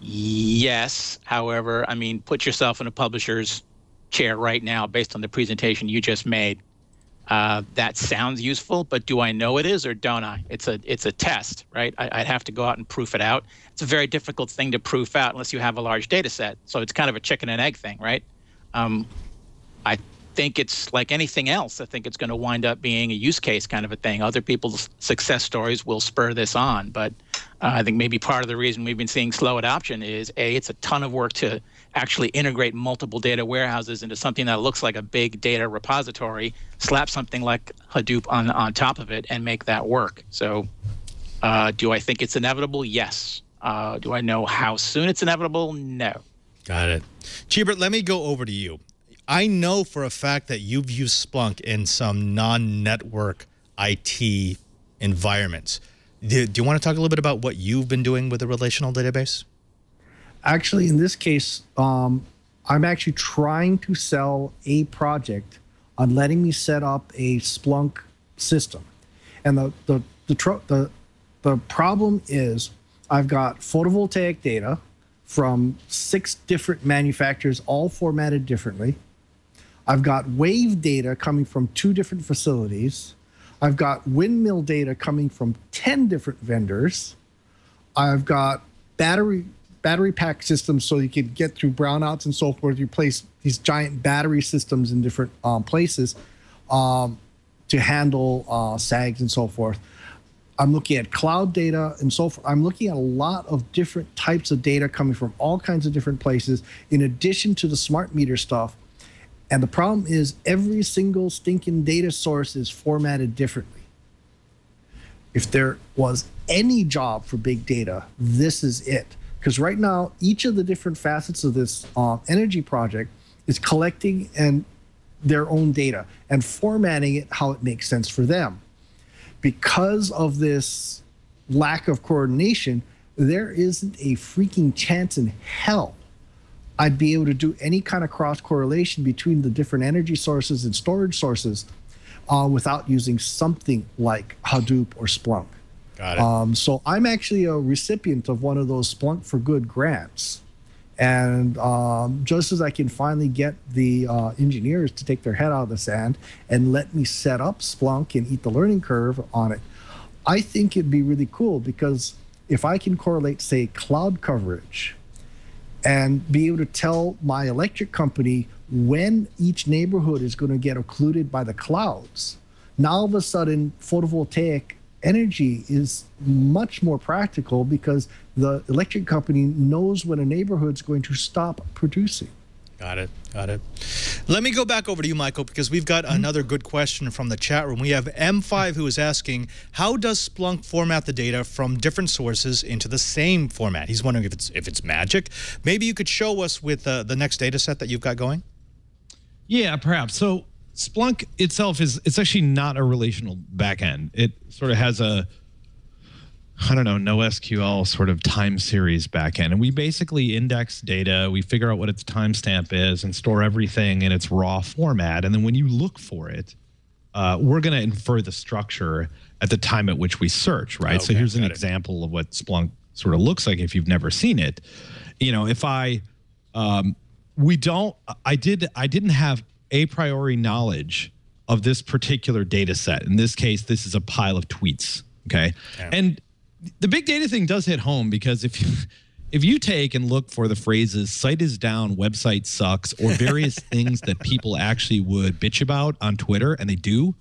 Yes. However, I mean, put yourself in a publisher's chair right now based on the presentation you just made. That sounds useful, but do I know it is or don't I? It's a test, right? I'd have to go out and proof it out. It's a very difficult thing to proof out unless you have a large data set. So it's kind of a chicken and egg thing, right? I think it's like anything else. I think it's going to wind up being a use case kind of a thing. Other people's success stories will spur this on. But I think maybe part of the reason we've been seeing slow adoption is, A, it's a ton of work to actually integrate multiple data warehouses into something that looks like a big data repository, slap something like Hadoop on top of it, and make that work. So do I think it's inevitable? Yes. Do I know how soon it's inevitable? No. Got it. Cheebert, let me go over to you. I know for a fact that you've used Splunk in some non-network IT environments. Do you want to talk a little bit about what you've been doing with the relational database? Actually, in this case, I'm actually trying to sell a project on letting me set up a Splunk system. And the problem is I've got photovoltaic data from 6 different manufacturers, all formatted differently. I've got wave data coming from 2 different facilities. I've got windmill data coming from 10 different vendors. I've got battery pack systems so you can get through brownouts and so forth. You place these giant battery systems in different places to handle sags and so forth. I'm looking at cloud data and so forth. I'm looking at a lot of different types of data coming from all kinds of different places, in addition to the smart meter stuff. And the problem is every single stinking data source is formatted differently. If there was any job for big data, this is it. Because right now, each of the different facets of this energy project is collecting their own data and formatting it how it makes sense for them. Because of this lack of coordination, there isn't a freaking chance in hell I'd be able to do any kind of cross-correlation between the different energy sources and storage sources without using something like Hadoop or Splunk. Got it. So I'm actually a recipient of one of those Splunk for Good grants. And just as I can finally get the engineers to take their head out of the sand and let me set up Splunk and eat the learning curve on it, I think it'd be really cool, because if I can correlate, say, cloud coverage and be able to tell my electric company when each neighborhood is going to get occluded by the clouds, now all of a sudden photovoltaic energy is much more practical, because the electric company knows when a neighborhood's going to stop producing. Got it. Got it. Let me go back over to you, Michael, because we've got another good question from the chat room. We have M5 who is asking, how does Splunk format the data from different sources into the same format? He's wondering if it's magic. Maybe you could show us with the next data set that you've got going? Yeah, perhaps. So Splunk itself it's actually not a relational backend. It sort of has a, I don't know, NoSQL sort of time series backend. And we basically index data, we figure out what its timestamp is and store everything in its raw format. And then when you look for it, we're going to infer the structure at the time at which we search, right? Okay, so here's an example of what Splunk sort of looks like if you've never seen it. You know, if I didn't have a priori knowledge of this particular data set. In this case, this is a pile of tweets, okay? Yeah. And the big data thing does hit home, because if you take and look for the phrases "site is down," "website sucks," or various things that people actually would bitch about on Twitter, and they do,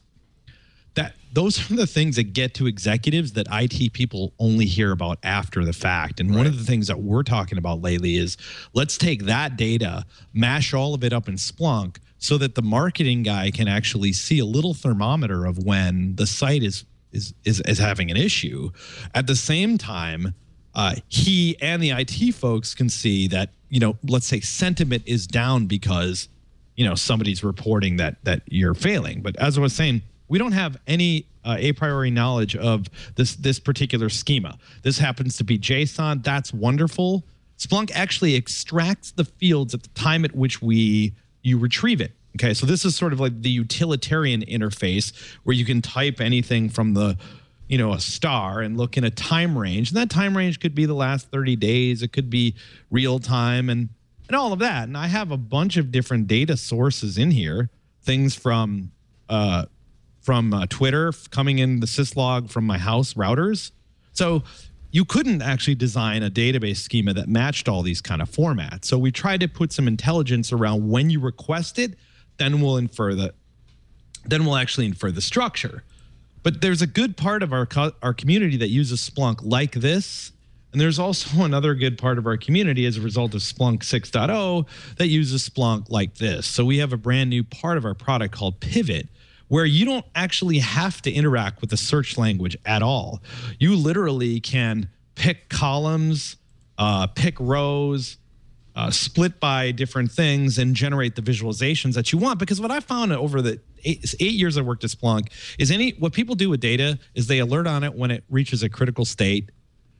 those are the things that get to executives that IT people only hear about after the fact. And one of the things that we're talking about lately is, let's take that data, mash all of it up in Splunk, so that the marketing guy can actually see a little thermometer of when the site is having an issue. At the same time, he and the IT folks can see that, you know, let's say sentiment is down because, you know, somebody's reporting that you're failing. But as I was saying, we don't have any a priori knowledge of this particular schema. This happens to be JSON. That's wonderful. Splunk actually extracts the fields at the time at which you retrieve it. Okay, so this is sort of like the utilitarian interface where you can type anything from the a star and look in a time range. And that time range could be the last 30 days. It could be real time and all of that. And I have a bunch of different data sources in here, things from Twitter coming in the syslog from my house routers. So you couldn't actually design a database schema that matched all these kind of formats. So we tried to put some intelligence around when you request it, then we'll actually infer the structure. But there's a good part of our community that uses Splunk like this. And there's also another good part of our community as a result of Splunk 6.0 that uses Splunk like this. So we have a brand new part of our product called Pivot, where you don't actually have to interact with the search language at all. You literally can pick columns, pick rows, split by different things, and generate the visualizations that you want. Because what I found over the 8 years I worked at Splunk is what people do with data is they alert on it when it reaches a critical state.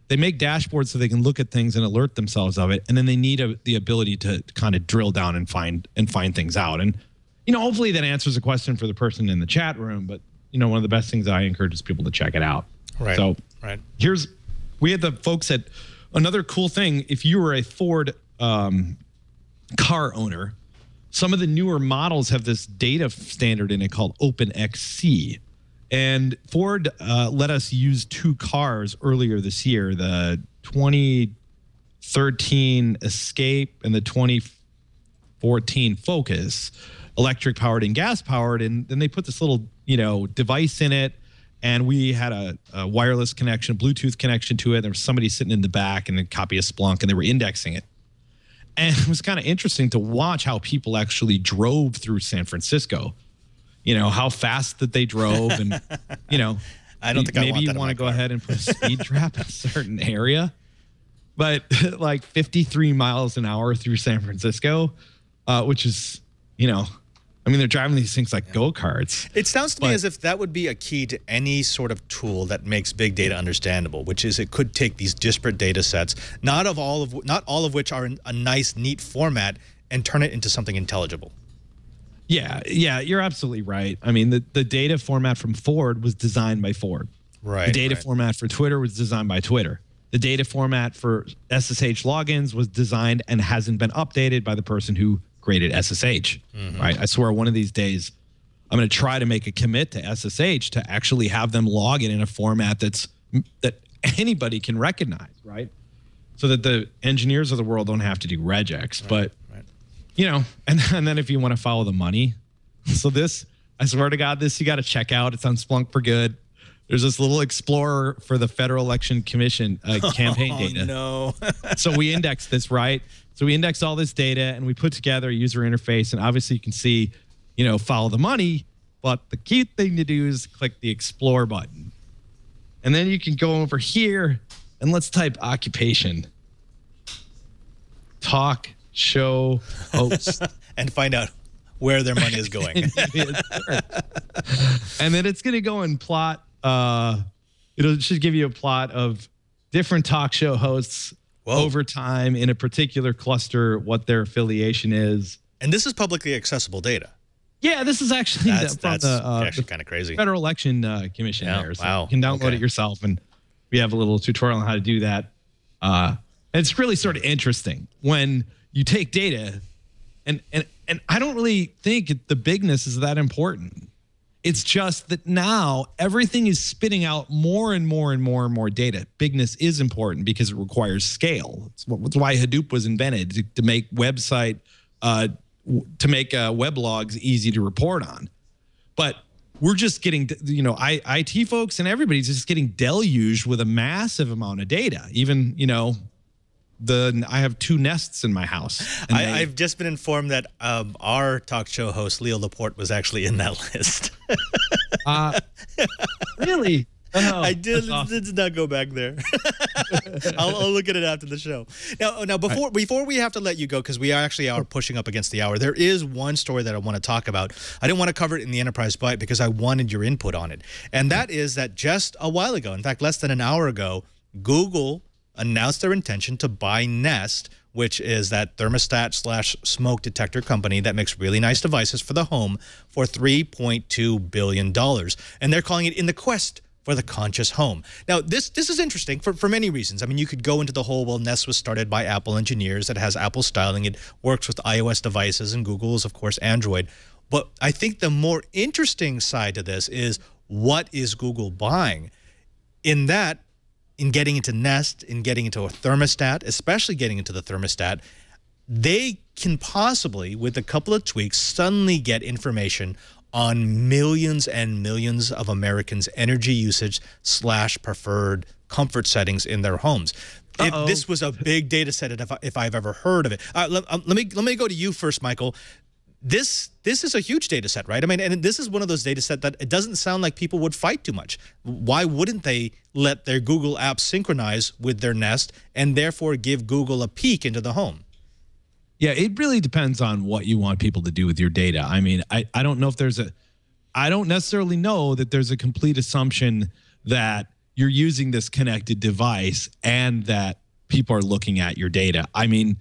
They make dashboards so they can look at things and alert themselves of it, and then they need the ability to kind of drill down and find things out. And hopefully that answers a question for the person in the chat room. But one of the best things that I encourage is people to check it out. Right. So right. We had the folks at another cool thing. If you were a Ford car owner, some of the newer models have this data standard in it called OpenXC. And Ford let us use 2 cars earlier this year, the 2013 Escape and the 2014 Focus, electric powered and gas powered. And then they put this little, device in it. And we had a wireless connection, Bluetooth connection to it. There was somebody sitting in the back and a copy of Splunk, and they were indexing it. And it was kind of interesting to watch how people actually drove through San Francisco. How fast that they drove, and I don't think maybe you want to go ahead and put a speed trap in a certain area, but like 53 miles an hour through San Francisco, which is, they're driving these things like go-karts. It sounds to me as if that would be a key to any sort of tool that makes big data understandable, which is it could take these disparate data sets, not all of which are in a nice, neat format, and turn it into something intelligible. Yeah, you're absolutely right. I mean, the data format from Ford was designed by Ford. Right. The data format for Twitter was designed by Twitter. The data format for SSH logins was designed and hasn't been updated by the person who created SSH. Right? I swear one of these days I'm going to try to make a commit to SSH to actually have them log it in a format that anybody can recognize, right? So that the engineers of the world don't have to do regex. But and then if you want to follow the money, so this, I swear to God, this you got to check out. It's on Splunk for Good. There's this little explorer for the Federal Election Commission campaign data. No. So we index this, right? So we index all this data and we put together a user interface, and obviously you can see, follow the money. But the key thing to do is click the explore button, and then you can go over here and let's type occupation, talk show host, and find out where their money is going. And then it's going to go and plot. It should give you a plot of different talk show hosts over time in a particular cluster, what their affiliation is. And this is publicly accessible data. Yeah, this is actually from the kind of crazy Federal Election Commission there. So you can download it yourself, and we have a little tutorial on how to do that. It's really sort of interesting when you take data, and I don't really think the bigness is that important. It's just that now everything is spitting out more and more and more and more data. Bigness is important because it requires scale. It's why Hadoop was invented, to make weblogs easy to report on. But we're just getting, IT folks and everybody's just getting deluged with a massive amount of data. Even, I have 2 nests in my house. I've just been informed that our talk show host, Leo Laporte, was actually in that list. Really? Oh, I did not go back there. I'll look at it after the show. Now before we have to let you go, because we actually are pushing up against the hour, there is one story that I want to talk about. I didn't want to cover it in the Enterprise Byte because I wanted your input on it. And that is that just a while ago, in fact, less than an hour ago, Google announced their intention to buy Nest, which is that thermostat/smoke detector company that makes really nice devices for the home, for $3.2 billion. And they're calling it in the quest for the conscious home. Now, this is interesting for many reasons. I mean, you could go into the whole, well, Nest was started by Apple engineers. It has Apple styling. It works with iOS devices, and Google is, of course, Android. But I think the more interesting side to this is, what is Google buying? In getting into Nest, in getting into a thermostat, especially getting into the thermostat, they can possibly, with a couple of tweaks, suddenly get information on millions and millions of Americans' energy usage / preferred comfort settings in their homes. This was a big data set if I've ever heard of it. Let me go to you first, Michael. This is a huge data set, right? I mean, and this is one of those data sets that it doesn't sound like people would fight too much. Why wouldn't they let their Google apps synchronize with their Nest and therefore give Google a peek into the home? Yeah, it really depends on what you want people to do with your data. I mean, I don't know if I don't necessarily know that there's a complete assumption that you're using this connected device and that people are looking at your data. I mean,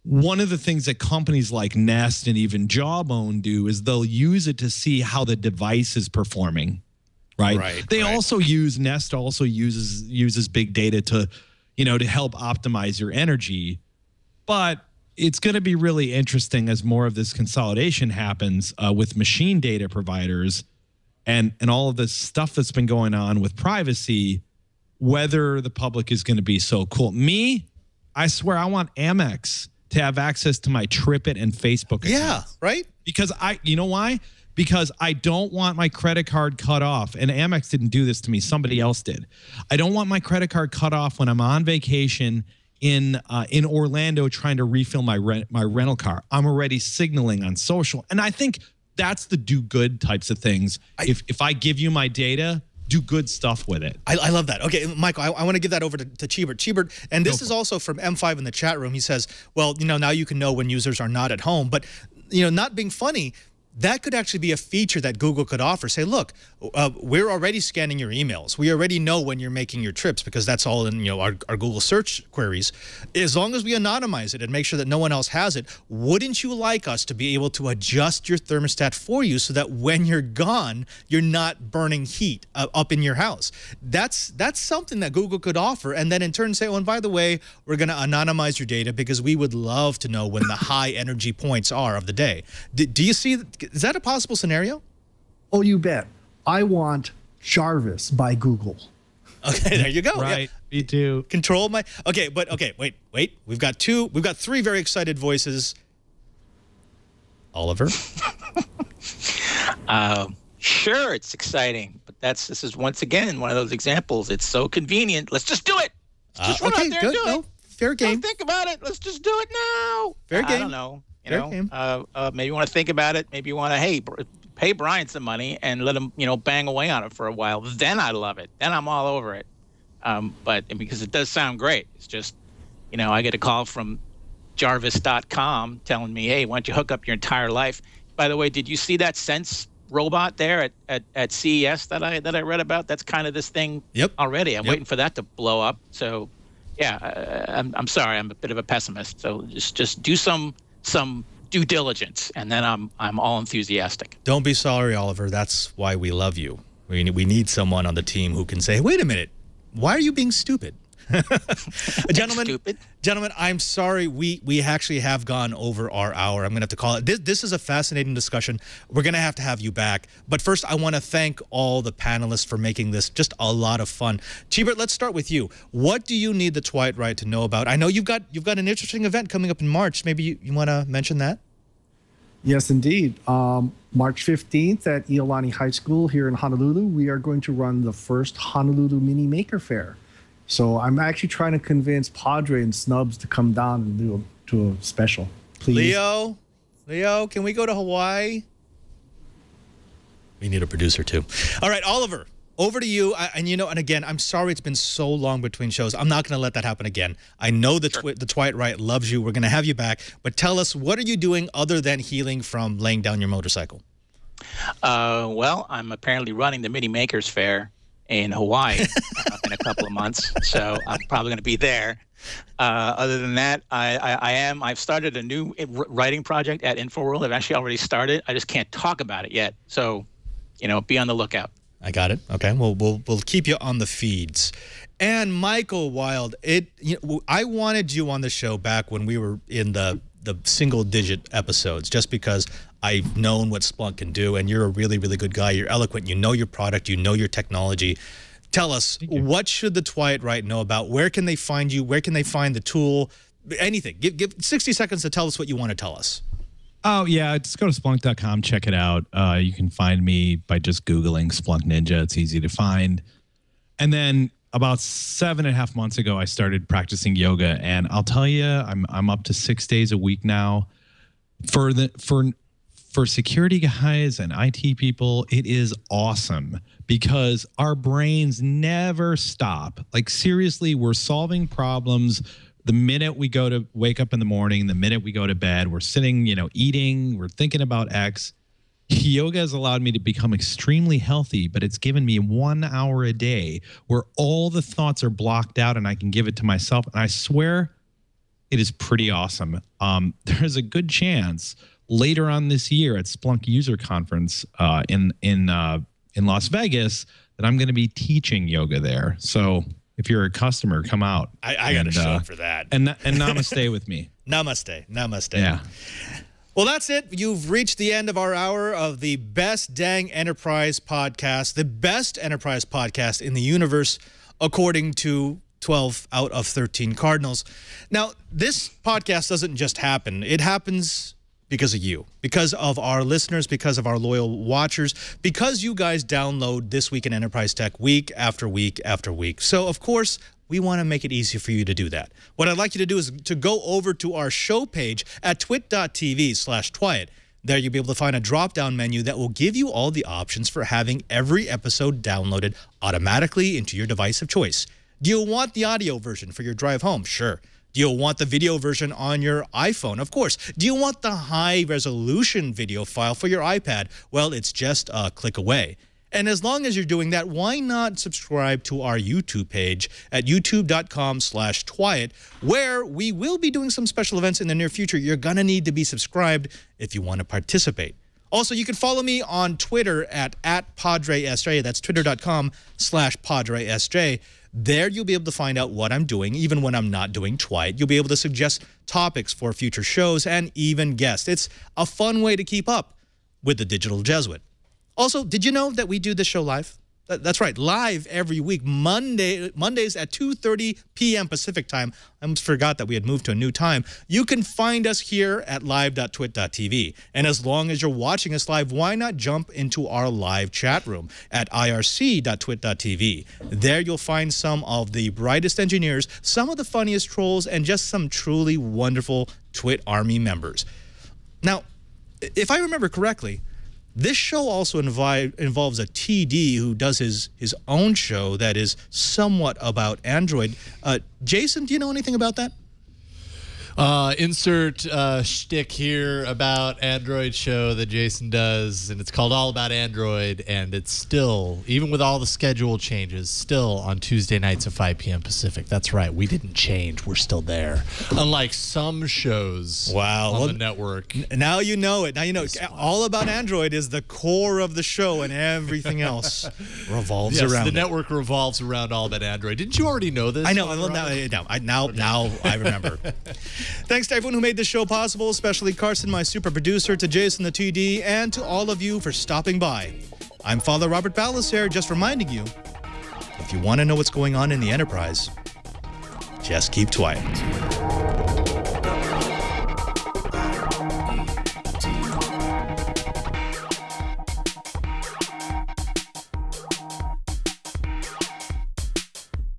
one of the things that companies like Nest and even Jawbone do is they'll use it to see how the device is performing, right? Nest also uses big data to, to help optimize your energy. But it's going to be really interesting as more of this consolidation happens with machine data providers and all of this stuff that's been going on with privacy, whether the public is going to be so cool. Me, I swear I want Amex to have access to my TripIt and Facebook accounts. Yeah, right? Because you know why? Because I don't want my credit card cut off. And Amex didn't do this to me. Somebody else did. I don't want my credit card cut off when I'm on vacation in Orlando trying to refill my rental car. I'm already signaling on social. And I think that's the do good types of things. If I give you my data, do good stuff with it. I love that. Okay, Michael, I want to give that over to Cheebert. Cheebert, and this is also from M5 in the chat room. He says, well, now you can know when users are not at home. But, not being funny, that could actually be a feature that Google could offer. Say, look, we're already scanning your emails. We already know when you're making your trips because that's all in our Google search queries. As long as we anonymize it and make sure that no one else has it, wouldn't you like us to be able to adjust your thermostat for you so that when you're gone, you're not burning heat up in your house? That's something that Google could offer, and then in turn say, oh, and by the way, we're going to anonymize your data because we would love to know when the high energy points are of the day. Do you see? Is that a possible scenario? Oh, you bet. I want Jarvis by Google. Okay, there you go. Right, yeah. Me too. Control my. Okay, wait. We've got three very excited voices. Oliver. Sure, it's exciting, but this is once again one of those examples. It's so convenient. Let's just do it. Just run out there and do it. Fair game. Don't think about it. Let's just do it now. Fair game. I don't know. Maybe you want to think about it. Maybe you want to, pay Brian some money and let him, bang away on it for a while. Then I love it. Then I'm all over it. But because it does sound great. It's just, I get a call from Jarvis.com telling me, hey, why don't you hook up your entire life? By the way, did you see that Sense robot there at CES that I read about? That's kind of this thing already. I'm waiting for that to blow up. So, yeah, I'm sorry. I'm a bit of a pessimist. So just do some due diligence, and then I'm all enthusiastic. Don't be sorry, Oliver. That's why we love you. We need someone on the team who can say, wait a minute, why are you being stupid? Gentlemen, I'm sorry. We actually have gone over our hour. I'm going to have to call it. This is a fascinating discussion. We're going to have you back. But first, I want to thank all the panelists for making this just a lot of fun. Cheebert, let's start with you. What do you need the Twilight Right to know about? I know you've got an interesting event coming up in March. Maybe you want to mention that? Yes, indeed. March 15th at Iolani High School here in Honolulu, we are going to run the first Honolulu Mini Maker Fair. So I'm actually trying to convince Padre and Snubs to come down and do a special. Please. Leo, can we go to Hawaii? We need a producer too. All right, Oliver, over to you. And again, I'm sorry it's been so long between shows. I'm not going to let that happen again. I know the Twilight Right loves you. We're going to have you back. But tell us, what are you doing other than healing from laying down your motorcycle? Well, I'm apparently running the Mini Makers Fair in Hawaii in a couple of months, so I'm probably going to be there. Other than that, I've started a new writing project at InfoWorld. I've actually already started. I just can't talk about it yet. So, be on the lookout. I got it. Okay, we'll keep you on the feeds. And Michael Wild, I wanted you on the show back when we were in the single-digit episodes, just because I've known what Splunk can do, and you're a really, really good guy. You're eloquent. You know your product. You know your technology. Tell us, what should the Twiat Right know about? Where can they find you? Where can they find the tool? Anything. Give 60 seconds to tell us what you want to tell us. Oh, yeah. Just go to Splunk.com. Check it out. You can find me by just Googling Splunk Ninja. It's easy to find. And then about 7.5 months ago, I started practicing yoga. And I'll tell you, I'm up to 6 days a week now. For security guys and IT people, it is awesome because our brains never stop. Like, seriously, we're solving problems the minute we go to wake up in the morning, the minute we go to bed. We're sitting, eating, we're thinking about X. Yoga has allowed me to become extremely healthy, but it's given me 1 hour a day where all the thoughts are blocked out and I can give it to myself. And I swear it is pretty awesome. There's a good chance later on this year at Splunk User Conference in Las Vegas that I'm going to be teaching yoga there. So if you're a customer, come out. I got to show up for that. And namaste with me. Namaste. Namaste. Yeah. Well, that's it. You've reached the end of our hour of the best dang enterprise podcast, the best enterprise podcast in the universe, according to 12 out of 13 Cardinals. Now, this podcast doesn't just happen. It happens because of you, because of our listeners, because of our loyal watchers, because you guys download This Week in Enterprise Tech week after week after week. So, of course, we want to make it easy for you to do that. What I'd like you to do is to go over to our show page at twit.tv/Twiat. There you'll be able to find a drop-down menu that will give you all the options for having every episode downloaded automatically into your device of choice. Do you want the audio version for your drive home? Sure. Do you want the video version on your iPhone? Of course. Do you want the high-resolution video file for your iPad? Well, it's just a click away. And as long as you're doing that, why not subscribe to our YouTube page at youtube.com/Twiat, where we will be doing some special events in the near future. You're going to need to be subscribed if you want to participate. Also, you can follow me on Twitter at PadreSJ. That's twitter.com/PadreSJ. There you'll be able to find out what I'm doing, even when I'm not doing Twiat. You'll be able to suggest topics for future shows and even guests. It's a fun way to keep up with the Digital Jesuit. Also, did you know that we do this show live? That's right, live every week, Mondays at 2:30 p.m. Pacific time. I almost forgot that we had moved to a new time. You can find us here at live.twit.tv. And as long as you're watching us live, why not jump into our live chat room at irc.twit.tv. There you'll find some of the brightest engineers, some of the funniest trolls, and just some truly wonderful Twit Army members. Now, if I remember correctly, this show also involves a TD who does his own show that is somewhat about Android. Jason, do you know anything about that? Insert shtick here about Android show that Jason does, and it's called All About Android, and it's still, even with all the schedule changes, still on Tuesday nights at 5 p.m. Pacific. That's right. We didn't change. We're still there. Unlike some shows on the network. Now you know it. Now you know. All About Android is the core of the show, and everything else revolves around the network revolves around All About Android. Didn't you already know this? I know. Now I remember. Thanks to everyone who made this show possible, especially Carson, my super producer, to Jason the TD, and to all of you for stopping by. I'm Father Robert Ballasare, just reminding you, if you want to know what's going on in the Enterprise, just keep Twiat.